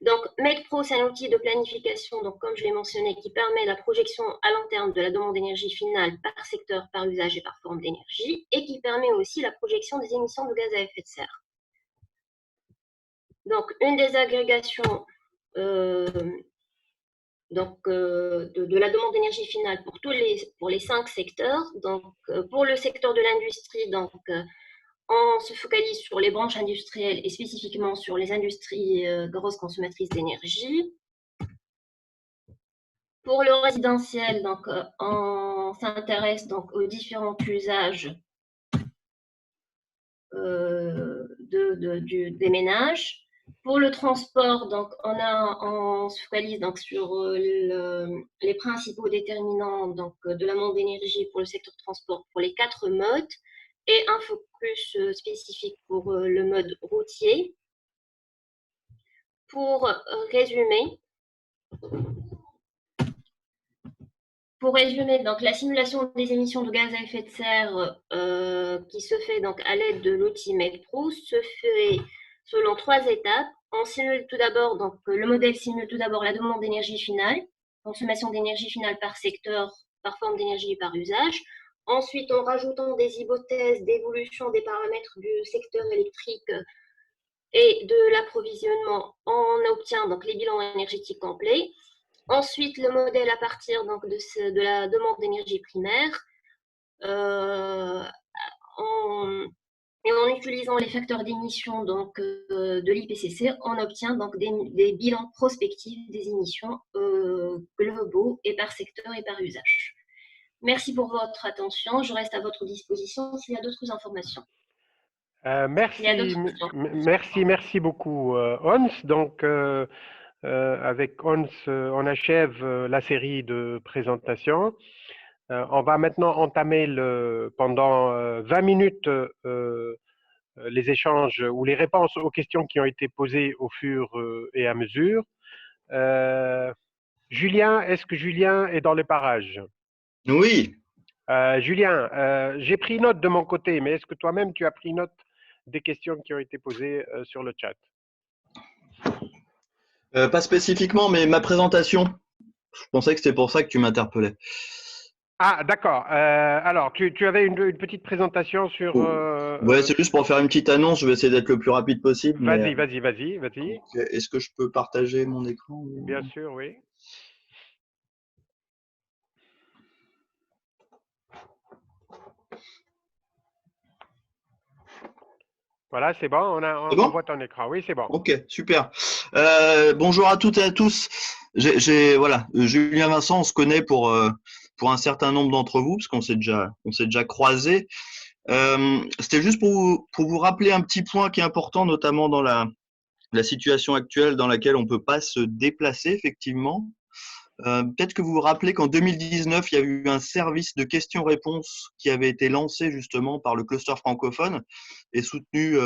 Donc, MEDPRO, c'est un outil de planification, donc, comme je l'ai mentionné, qui permet la projection à long terme de la demande d'énergie finale par secteur, par usage et par forme d'énergie, et qui permet aussi la projection des émissions de gaz à effet de serre. Donc, une des agrégations de la demande d'énergie finale pour les 5 secteurs. Donc, pour le secteur de l'industrie, donc, on se focalise sur les branches industrielles et spécifiquement sur les industries grosses consommatrices d'énergie. Pour le résidentiel, donc, on s'intéresse donc aux différents usages des ménages. Pour le transport, donc, on se focalise donc, sur les principaux déterminants donc, de la demande d'énergie pour le secteur transport pour les 4 modes et un focus spécifique pour le mode routier. Pour résumer, donc, la simulation des émissions de gaz à effet de serre qui se fait donc, à l'aide de l'outil MEDPRO se fait selon 3 étapes. On simule tout d'abord, donc le modèle simule tout d'abord la demande d'énergie finale, consommation d'énergie finale par secteur, par forme d'énergie et par usage. Ensuite, en rajoutant des hypothèses d'évolution des paramètres du secteur électrique et de l'approvisionnement, on obtient donc les bilans énergétiques complets. Ensuite, le modèle à partir donc, de la demande d'énergie primaire. Et en utilisant les facteurs d'émission donc, de l'IPCC, on obtient donc des bilans prospectifs des émissions globaux et par secteur et par usage. Merci pour votre attention. Je reste à votre disposition s'il y a d'autres informations. S'il y a d'autres questions. Merci beaucoup, Ons. Donc, avec Ons, on achève la série de présentations. On va maintenant entamer pendant 20 minutes les échanges ou les réponses aux questions qui ont été posées au fur et à mesure. Julien, est-ce que Julien est dans les parages? Oui. Julien, j'ai pris note de mon côté, mais est-ce que toi-même tu as pris note des questions qui ont été posées sur le chat? Pas spécifiquement, mais ma présentation, je pensais que c'était pour ça que tu m'interpellais. Ah, d'accord. Alors, tu avais une petite présentation sur… Ouais, c'est juste pour faire une petite annonce. Je vais essayer d'être le plus rapide possible. Vas-y. Est-ce que je peux partager mon écran? Bien sûr, oui. Voilà, c'est bon, on voit ton écran. Oui, c'est bon. Ok, super. Bonjour à toutes et à tous. Voilà, Julien Vincent, on se connaît pour un certain nombre d'entre vous, parce qu'on s'est déjà croisés. C'était juste pour vous rappeler un petit point qui est important, notamment dans la situation actuelle dans laquelle on ne peut pas se déplacer, effectivement. Peut-être que vous vous rappelez qu'en 2019, il y a eu un service de questions-réponses qui avait été lancé justement par le cluster francophone et soutenu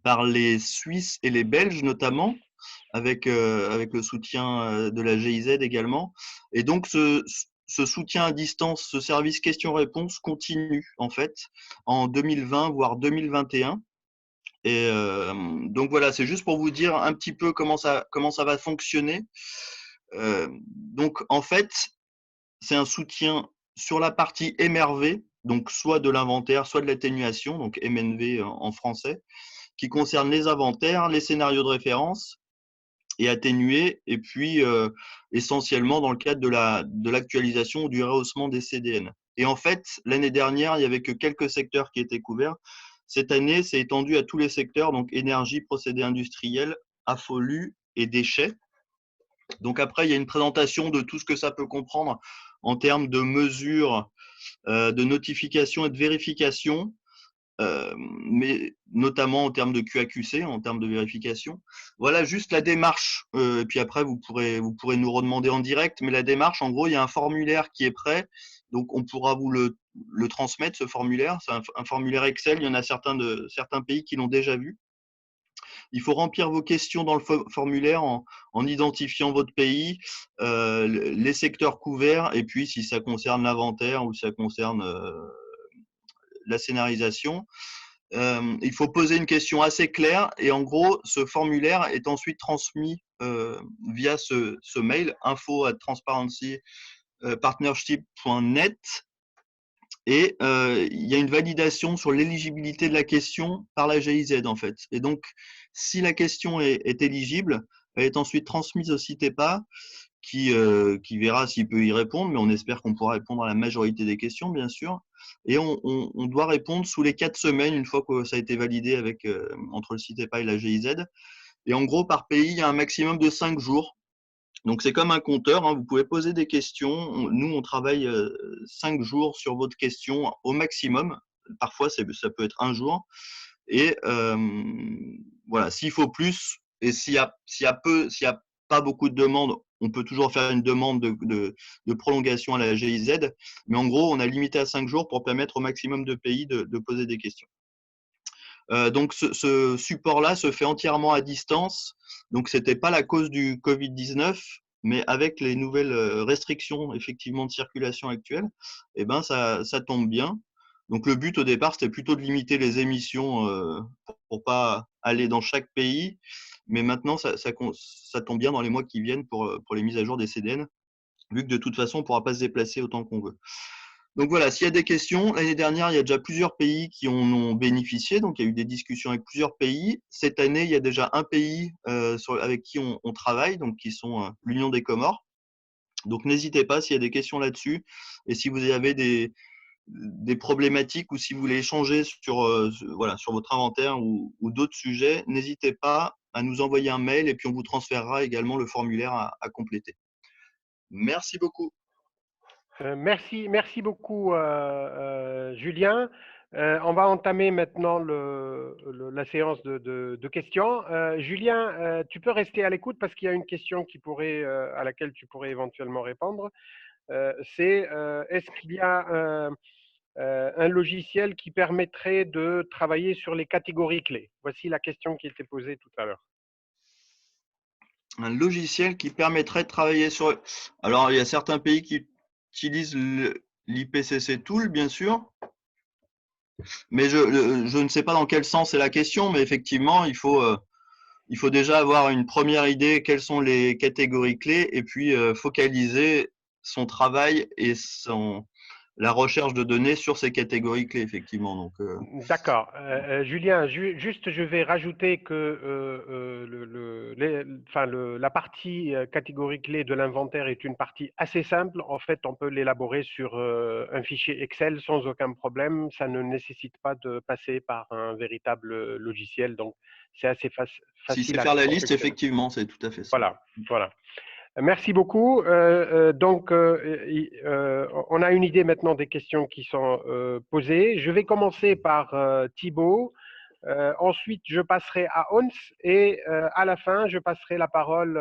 par les Suisses et les Belges notamment, avec le soutien de la GIZ également. Et donc, ce soutien à distance, ce service questions-réponses continue en fait en 2020, voire 2021. Et donc voilà, c'est juste pour vous dire un petit peu comment ça va fonctionner. Donc en fait, c'est un soutien sur la partie MRV, donc soit de l'inventaire, soit de l'atténuation, donc MNV en français, qui concerne les inventaires, les scénarios de référence et atténués, et puis essentiellement dans le cadre de l'actualisation ou du rehaussement des CDN. Et en fait, l'année dernière, il n'y avait que quelques secteurs qui étaient couverts. Cette année, c'est étendu à tous les secteurs, donc énergie, procédés industriels, afflux et déchets. Donc après, il y a une présentation de tout ce que ça peut comprendre en termes de mesures, de notification et de vérification, mais notamment en termes de QAQC, en termes de vérification. Voilà juste la démarche. Et puis après, vous pourrez nous redemander en direct. Mais la démarche, en gros, il y a un formulaire qui est prêt. Donc, on pourra vous le transmettre, ce formulaire. C'est un formulaire Excel. Il y en a certains pays qui l'ont déjà vu. Il faut remplir vos questions dans le formulaire en identifiant votre pays, les secteurs couverts, et puis si ça concerne l'inventaire ou si ça concerne la scénarisation. Il faut poser une question assez claire et en gros, ce formulaire est ensuite transmis via ce mail info@transparencypartnership.net et il y a une validation sur l'éligibilité de la question par la GIZ en fait. Et donc, si la question est éligible, elle est ensuite transmise au CITEPA qui verra s'il peut y répondre, mais on espère qu'on pourra répondre à la majorité des questions, bien sûr. Et on doit répondre sous les 4 semaines, une fois que ça a été validé entre le CITEPA et la GIZ. Et en gros, par pays, il y a un maximum de 5 jours. Donc, c'est comme un compteur, hein, vous pouvez poser des questions. Nous, on travaille 5 jours sur votre question au maximum. Parfois, ça peut être un jour. Et voilà, s'il faut plus, et s'il y a pas beaucoup de demandes, on peut toujours faire une demande de prolongation à la GIZ. Mais en gros, on a limité à 5 jours pour permettre au maximum de pays de poser des questions. Donc, ce support-là se fait entièrement à distance. Donc, ce n'était pas la cause du Covid-19, mais avec les nouvelles restrictions effectivement de circulation actuelles, eh ben, ça tombe bien. Donc, le but au départ, c'était plutôt de limiter les émissions pour pas aller dans chaque pays. Mais maintenant, ça tombe bien dans les mois qui viennent pour les mises à jour des CDN, vu que de toute façon, on ne pourra pas se déplacer autant qu'on veut. Donc voilà, s'il y a des questions, l'année dernière, il y a déjà plusieurs pays qui en ont bénéficié. Donc, il y a eu des discussions avec plusieurs pays. Cette année, il y a déjà un pays avec qui on travaille, donc qui sont l'Union des Comores. Donc, n'hésitez pas s'il y a des questions là-dessus. Et si vous avez des des problématiques ou si vous voulez échanger sur, voilà, sur votre inventaire ou d'autres sujets, n'hésitez pas à nous envoyer un mail et puis on vous transférera également le formulaire à compléter. Merci beaucoup. Merci beaucoup, Julien. On va entamer maintenant la séance de questions. Julien, tu peux rester à l'écoute parce qu'il y a une question à laquelle tu pourrais éventuellement répondre. C'est est-ce qu'il y a un logiciel qui permettrait de travailler sur les catégories clés? Voici la question qui était posée tout à l'heure. Un logiciel qui permettrait de travailler sur… Alors, il y a certains pays qui utilisent l'IPCC Tool, bien sûr, mais je ne sais pas dans quel sens est la question, mais effectivement, il faut déjà avoir une première idée quelles sont les catégories clés et puis focaliser son travail et la recherche de données sur ces catégories clés, effectivement. Donc, D'accord. Julien, juste, je vais rajouter que la partie catégorie clé de l'inventaire est une partie assez simple. En fait, on peut l'élaborer sur un fichier Excel sans aucun problème. Ça ne nécessite pas de passer par un véritable logiciel. Donc, c'est assez facile. Si c'est faire la liste, effectivement, c'est tout à fait ça. Voilà. Merci beaucoup. Donc, on a une idée maintenant des questions qui sont posées. Je vais commencer par Thibaut. Ensuite, je passerai à Ons et à la fin, je passerai la parole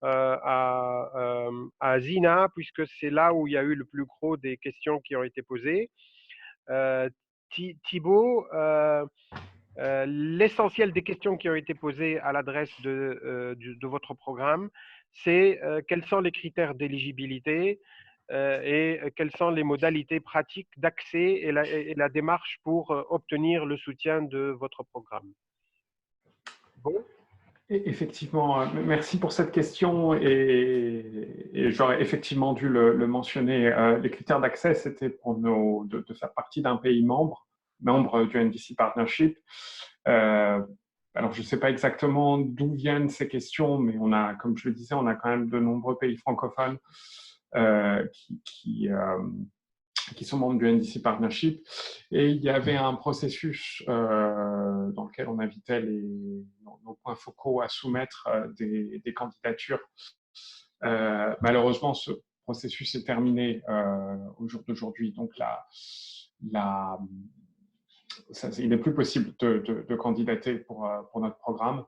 à Zina, puisque c'est là où il y a eu le plus gros des questions qui ont été posées. Thibaut, l'essentiel des questions qui ont été posées à l'adresse de votre programme, c'est quels sont les critères d'éligibilité et quelles sont les modalités pratiques d'accès et la démarche pour obtenir le soutien de votre programme. Bon. Effectivement, merci pour cette question et j'aurais effectivement dû le mentionner. Les critères d'accès, c'était pour de faire partie d'un pays membre du NDC Partnership. Alors, je ne sais pas exactement d'où viennent ces questions, mais on a, comme je le disais, on a quand même de nombreux pays francophones qui sont membres du NDC Partnership. Et il y avait un processus dans lequel on invitait nos points focaux à soumettre des candidatures. Malheureusement, ce processus est terminé au jour d'aujourd'hui. Donc, il n'est plus possible de candidater pour notre programme.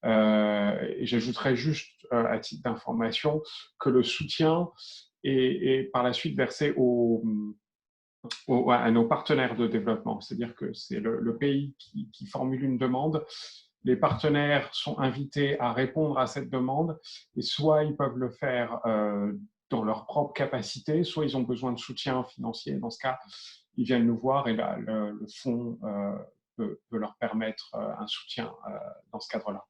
Et j'ajouterais juste à titre d'information que le soutien est par la suite versé à nos partenaires de développement. C'est-à-dire que c'est le pays qui formule une demande. Les partenaires sont invités à répondre à cette demande et soit ils peuvent le faire dans leur propre capacité, soit ils ont besoin de soutien financier. Dans ce cas, ils viennent nous voir et là, le fonds peut leur permettre un soutien dans ce cadre-là.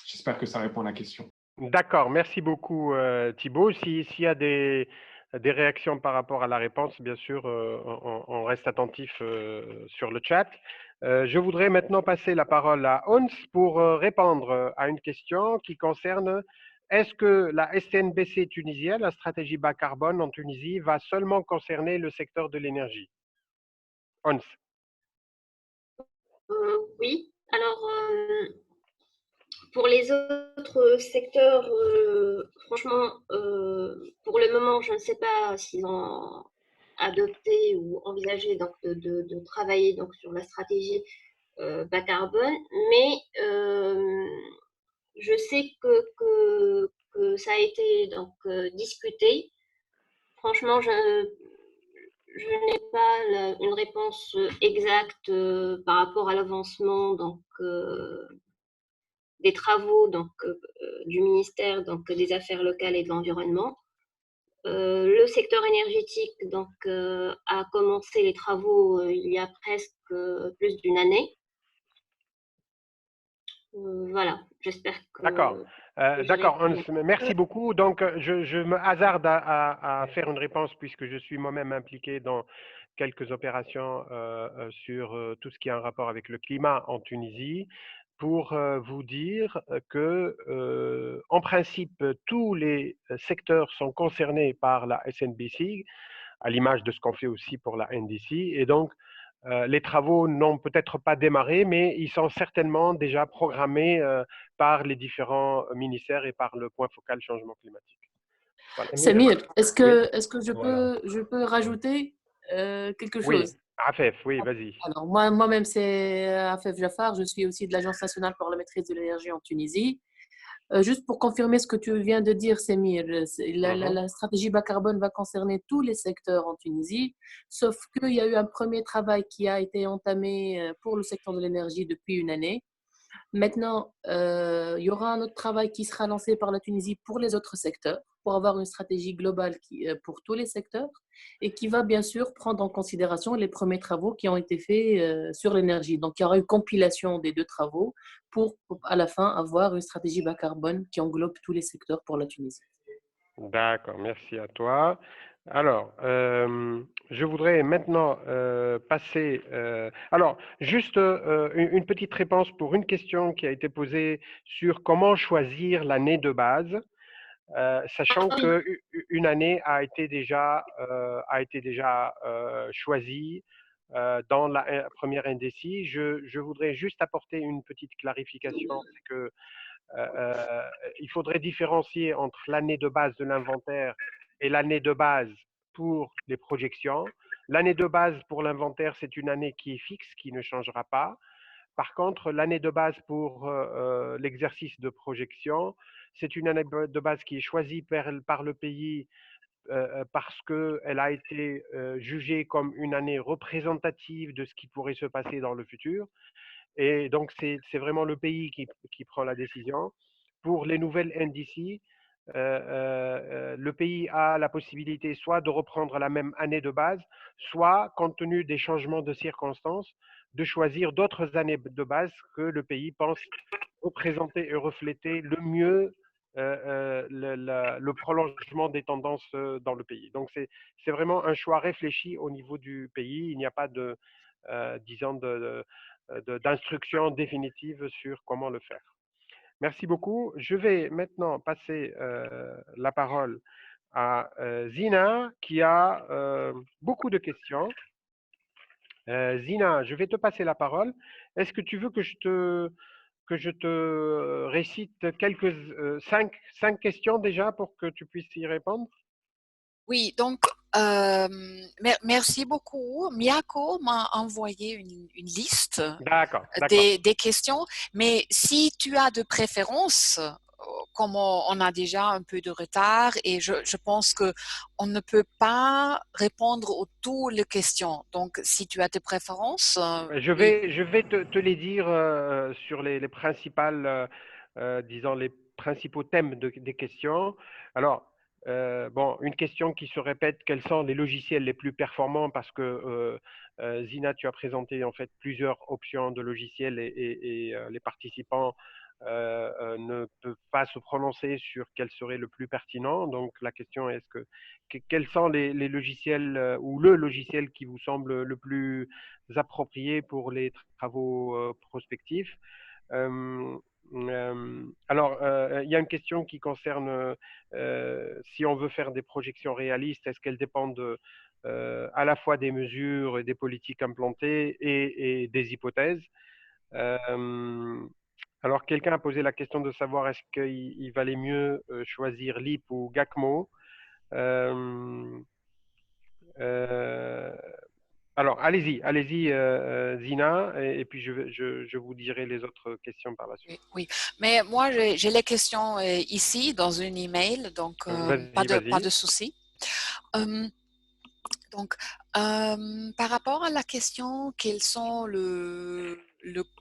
J'espère que ça répond à la question. D'accord, merci beaucoup Thibaut. S'il y a des réactions par rapport à la réponse, bien sûr, on reste attentif sur le chat. Je voudrais maintenant passer la parole à Ons pour répondre à une question qui concerne est-ce que la SNBC tunisienne, la stratégie bas carbone en Tunisie, va seulement concerner le secteur de l'énergie? Ons. Oui, alors pour les autres secteurs, franchement, pour le moment, je ne sais pas s'ils ont adopté ou envisagé donc, de travailler donc, sur la stratégie bas carbone, mais je sais que ça a été donc, discuté. Franchement, je n'ai pas une réponse exacte par rapport à l'avancement donc, des travaux donc, du ministère donc, des Affaires locales et de l'Environnement. Le secteur énergétique donc, a commencé les travaux il y a presque plus d'une année. Voilà, j'espère que… D'accord. D'accord, merci beaucoup. Donc, je me hasarde à faire une réponse puisque je suis moi-même impliqué dans quelques opérations sur tout ce qui est en rapport avec le climat en Tunisie pour vous dire que, en principe, tous les secteurs sont concernés par la SNBC. à l'image de ce qu'on fait aussi pour la NDC. Et donc, les travaux n'ont peut-être pas démarré, mais ils sont certainement déjà programmés par les différents ministères et par le point focal changement climatique. Voilà. Samir, est-ce Oui. que Voilà. je peux rajouter quelque Oui, chose? Afef, oui, vas-y. Alors, moi-même, c'est Afef Jafar, je suis aussi de l'Agence nationale pour la maîtrise de l'énergie en Tunisie. Juste pour confirmer ce que tu viens de dire, Samir, la stratégie bas carbone va concerner tous les secteurs en Tunisie, sauf qu'il y a eu un premier travail qui a été entamé pour le secteur de l'énergie depuis une année. Maintenant, il y aura un autre travail qui sera lancé par la Tunisie pour les autres secteurs, pour avoir une stratégie globale pour tous les secteurs et qui va bien sûr prendre en considération les premiers travaux qui ont été faits sur l'énergie. Donc, il y aura une compilation des deux travaux pour à la fin avoir une stratégie bas carbone qui englobe tous les secteurs pour la Tunisie. D'accord, merci à toi. Alors, je voudrais maintenant passer. Alors, juste une petite réponse pour une question qui a été posée sur comment choisir l'année de base, sachant qu'une année a été déjà choisie dans la première indécis. Je voudrais juste apporter une petite clarification, c'est que il faudrait différencier entre l'année de base de l'inventaire et l'année de base pour les projections. L'année de base pour l'inventaire, c'est une année qui est fixe, qui ne changera pas. Par contre, l'année de base pour l'exercice de projection, c'est une année de base qui est choisie par le pays parce qu'elle a été jugée comme une année représentative de ce qui pourrait se passer dans le futur. Et donc, c'est vraiment le pays qui prend la décision. Pour les nouvelles NDC, le pays a la possibilité soit de reprendre la même année de base, soit, compte tenu des changements de circonstances, de choisir d'autres années de base que le pays pense représenter et refléter le mieux le prolongement des tendances dans le pays. Donc, c'est vraiment un choix réfléchi au niveau du pays. Il n'y a pas de, disons, d'instructions définitives sur comment le faire. Merci beaucoup. Je vais maintenant passer la parole à Zina qui a beaucoup de questions. Zina, je vais te passer la parole. Est-ce que tu veux que je te récite cinq questions déjà pour que tu puisses y répondre? Oui, donc merci beaucoup. Miyako m'a envoyé une liste D'accord. des questions, mais si tu as de préférences, comme on a déjà un peu de retard et je pense qu'on ne peut pas répondre à toutes les questions. Donc, si tu as des préférences… Je vais te les dire sur les principales, disons, les principaux thèmes des questions. Alors, bon, une question qui se répète, quels sont les logiciels les plus performants? Parce que Zina, tu as présenté en fait plusieurs options de logiciels et les participants ne peuvent pas se prononcer sur quel serait le plus pertinent. Donc, la question est quels sont les logiciels ou le logiciel qui vous semble le plus approprié pour les travaux prospectifs? Alors, il y a une question qui concerne si on veut faire des projections réalistes, est-ce qu'elles dépendent à la fois des mesures et des politiques implantées et des hypothèses? Alors, quelqu'un a posé la question de savoir est-ce qu'il valait mieux choisir LIP ou GACMO. Alors, allez-y, Zina, et puis je vous dirai les autres questions par la suite. Oui, mais moi, j'ai les questions ici dans un email, donc pas de souci. Donc, par rapport à la question, quels sont le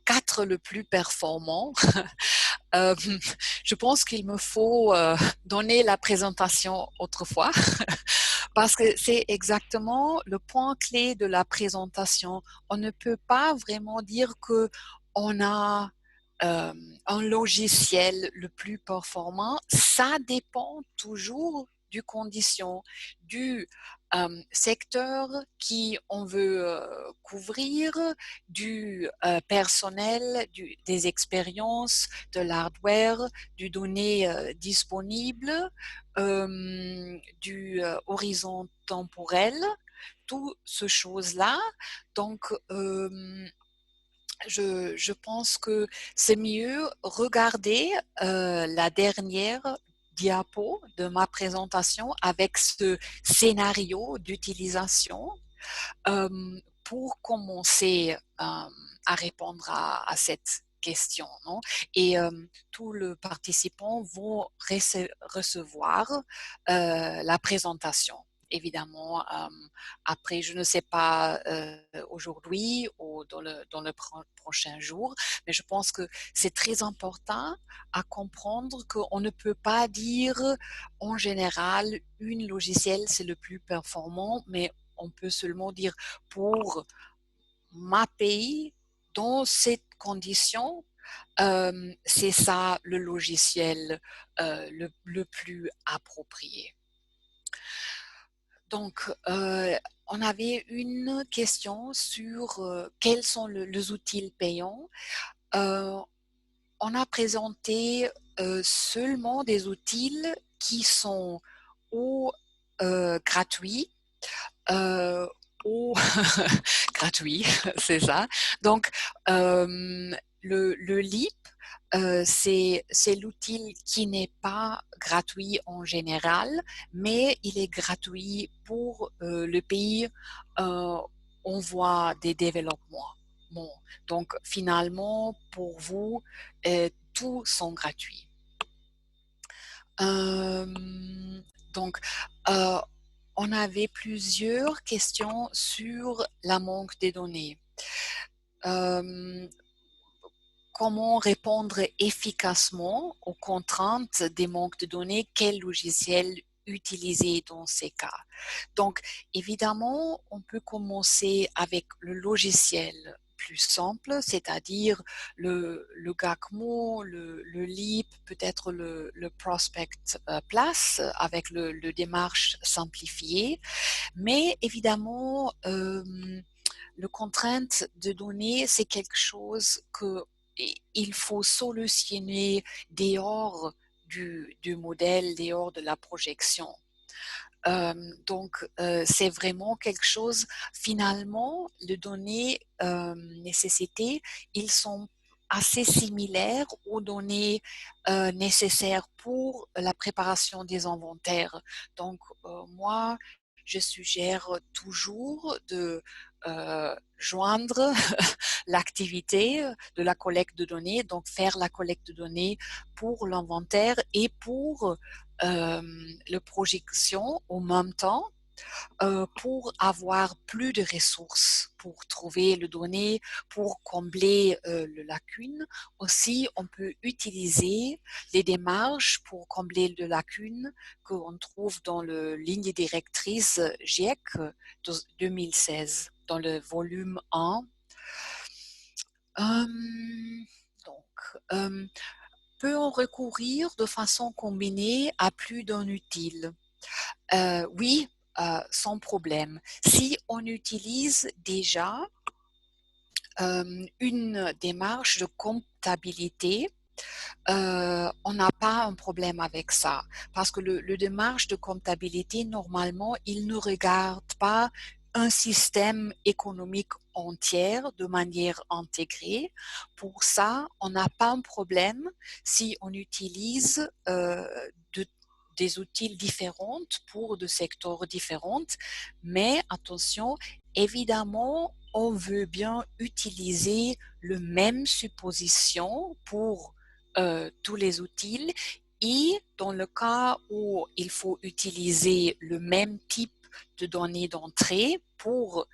4 le plus performants, je pense qu'il me faut donner la présentation autrefois parce que c'est exactement le point clé de la présentation. On ne peut pas vraiment dire que on a un logiciel le plus performant. Ça dépend toujours du condition, du secteur qui on veut couvrir, du personnel, des expériences, de l'hardware, du données disponible, du horizon temporel, toutes ces choses-là. Donc, je pense que c'est mieux regarder la dernière diapo de ma présentation avec ce scénario d'utilisation pour commencer à répondre à cette question. Non? Et tous les participants vont recevoir la présentation. Évidemment, après, je ne sais pas aujourd'hui ou dans le prochain jour, mais je pense que c'est très important à comprendre qu'on ne peut pas dire en général une logiciel c'est le plus performant, mais on peut seulement dire pour ma pays, dans cette condition, c'est ça le logiciel le plus approprié. Donc, on avait une question sur quels sont les outils payants. On a présenté seulement des outils qui sont ou gratuits ou gratuits, c'est ça. Donc, le LEAP, c'est l'outil qui n'est pas gratuit en général, mais il est gratuit pour le pays où on voit des développements. Bon, donc finalement, pour vous, tous sont gratuits. Donc, on avait plusieurs questions sur la manque des données. Comment répondre efficacement aux contraintes des manques de données? Quel logiciel utiliser dans ces cas? Donc, évidemment, on peut commencer avec le logiciel plus simple, c'est-à-dire le GACMO, le LEAP, peut-être le Prospect Plus avec le démarche simplifiée. Mais évidemment, le contrainte de données, c'est quelque chose que il faut solutionner dehors du modèle, dehors de la projection. Donc, c'est vraiment quelque chose, finalement, les données nécessitées, ils sont assez similaires aux données nécessaires pour la préparation des inventaires. Donc, moi, je suggère toujours de joindre l'activité de la collecte de données, donc faire la collecte de données pour l'inventaire et pour la projection en même temps pour avoir plus de ressources pour trouver les données, pour combler les lacunes. Aussi, on peut utiliser les démarches pour combler les lacunes qu'on trouve dans la ligne directrice GIEC 2016, dans le volume 1. Peut-on recourir de façon combinée à plus d'un utile? Oui, sans problème. Si on utilise déjà une démarche de comptabilité, on n'a pas un problème avec ça. Parce que le démarche de comptabilité, normalement, il ne regarde pas un système économique entier de manière intégrée. Pour ça, on n'a pas un problème si on utilise des outils différents pour des secteurs différents. Mais attention, évidemment, on veut bien utiliser le même supposition pour tous les outils et dans le cas où il faut utiliser le même type de données d'entrée pour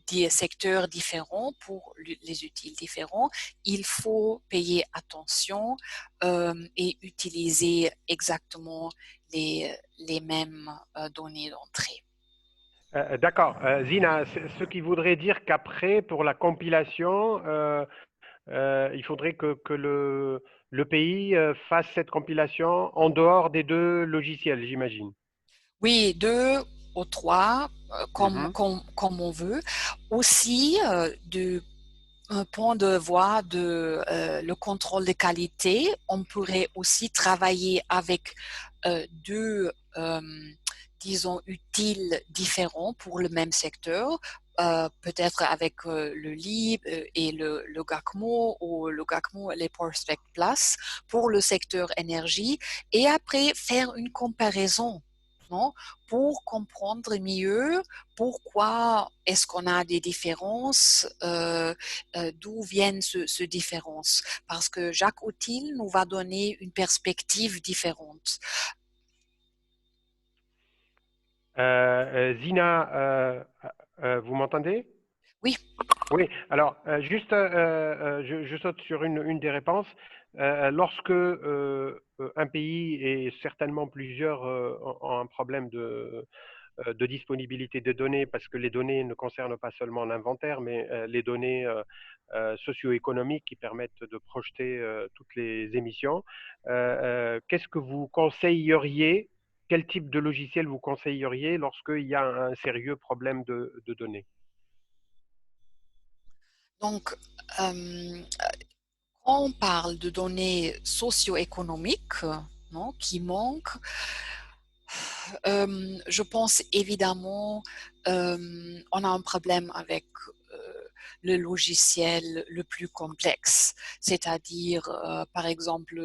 des secteurs différents, pour les outils différents, il faut payer attention et utiliser exactement les mêmes données d'entrée. D'accord. Zina, ce qui voudrait dire qu'après, pour la compilation, il faudrait que le pays fasse cette compilation en dehors des deux logiciels, j'imagine. Oui, 2 ou 3, Mhm. comme on veut. Aussi, du point de vue de le contrôle de qualité, on pourrait aussi travailler avec 2, disons, utiles différents pour le même secteur. Peut-être avec le LIB et le GACMO ou le GACMO et les Prospect Plus pour le secteur énergie et après faire une comparaison, non, pour comprendre mieux pourquoi est-ce qu'on a des différences, d'où viennent ces différences. Parce que Jacques Outil nous va donner une perspective différente. Zina, vous m'entendez? Oui. Oui, alors juste, je saute sur une des réponses. Lorsque un pays et certainement plusieurs ont un problème de disponibilité des données, parce que les données ne concernent pas seulement l'inventaire, mais les données socio-économiques qui permettent de projeter toutes les émissions, qu'est-ce que vous conseilleriez? Quel type de logiciel vous conseilleriez lorsqu'il y a un sérieux problème de données? Donc, quand on parle de données socio-économiques, non, qui manquent, je pense évidemment, on a un problème avec le logiciel le plus complexe, c'est-à-dire, par exemple,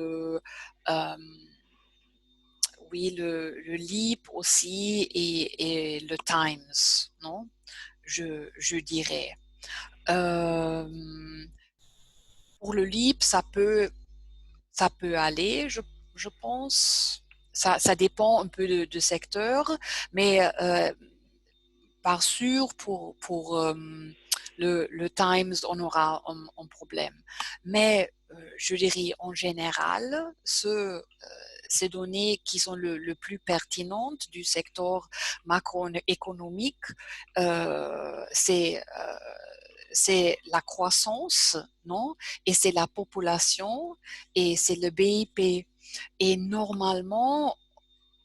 oui, le LEAP aussi et le Times, non? Je dirais. Pour le LEAP, ça peut aller, je pense. Ça dépend un peu de secteur, mais par sûr, pour le Times, on aura un problème. Mais je dirais en général, ces données qui sont le plus pertinentes du secteur macroéconomique, c'est la croissance, non? Et c'est la population et c'est le BIP. Et normalement,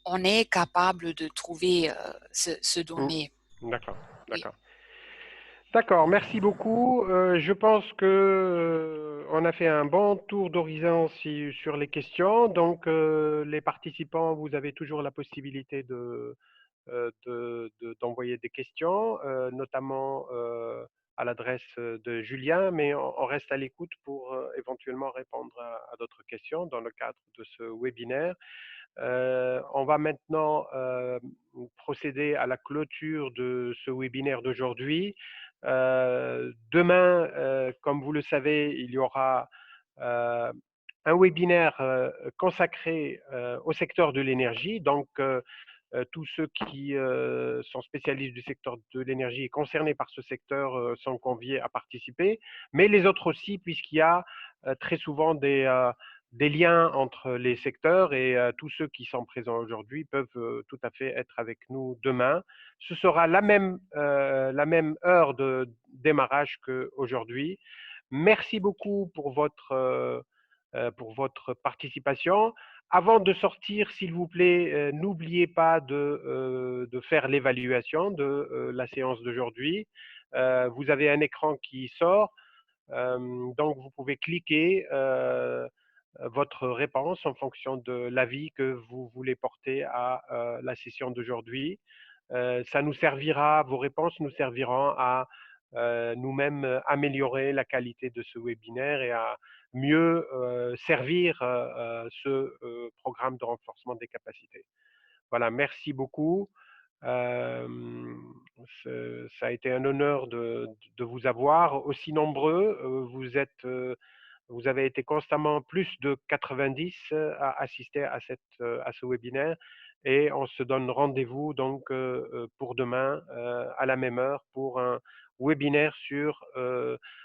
on est capable de trouver ce données. D'accord, Oui. d'accord. D'accord, merci beaucoup. Je pense que on a fait un bon tour d'horizon sur les questions. Donc, les participants, vous avez toujours la possibilité d'envoyer des questions, notamment à l'adresse de Julien, mais on reste à l'écoute pour éventuellement répondre à d'autres questions dans le cadre de ce webinaire. On va maintenant procéder à la clôture de ce webinaire d'aujourd'hui. Demain, comme vous le savez, il y aura un webinaire consacré au secteur de l'énergie. Donc, tous ceux qui sont spécialistes du secteur de l'énergie et concernés par ce secteur sont conviés à participer, mais les autres aussi, puisqu'il y a très souvent des liens entre les secteurs et tous ceux qui sont présents aujourd'hui peuvent tout à fait être avec nous demain. Ce sera la même heure de démarrage qu'aujourd'hui. Merci beaucoup pour votre participation. Avant de sortir, s'il vous plaît, n'oubliez pas de faire l'évaluation de la séance d'aujourd'hui. Vous avez un écran qui sort, donc vous pouvez cliquer votre réponse en fonction de l'avis que vous voulez porter à la session d'aujourd'hui. Ça nous servira, vos réponses nous serviront à nous-mêmes améliorer la qualité de ce webinaire et à mieux servir ce programme de renforcement des capacités. Voilà, merci beaucoup. Ça a été un honneur de vous avoir aussi nombreux. Vous avez été constamment plus de 90 à assister à ce webinaire et on se donne rendez-vous donc pour demain à la même heure pour un webinaire sur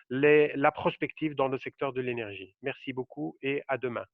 la prospective dans le secteur de l'énergie. Merci beaucoup et à demain.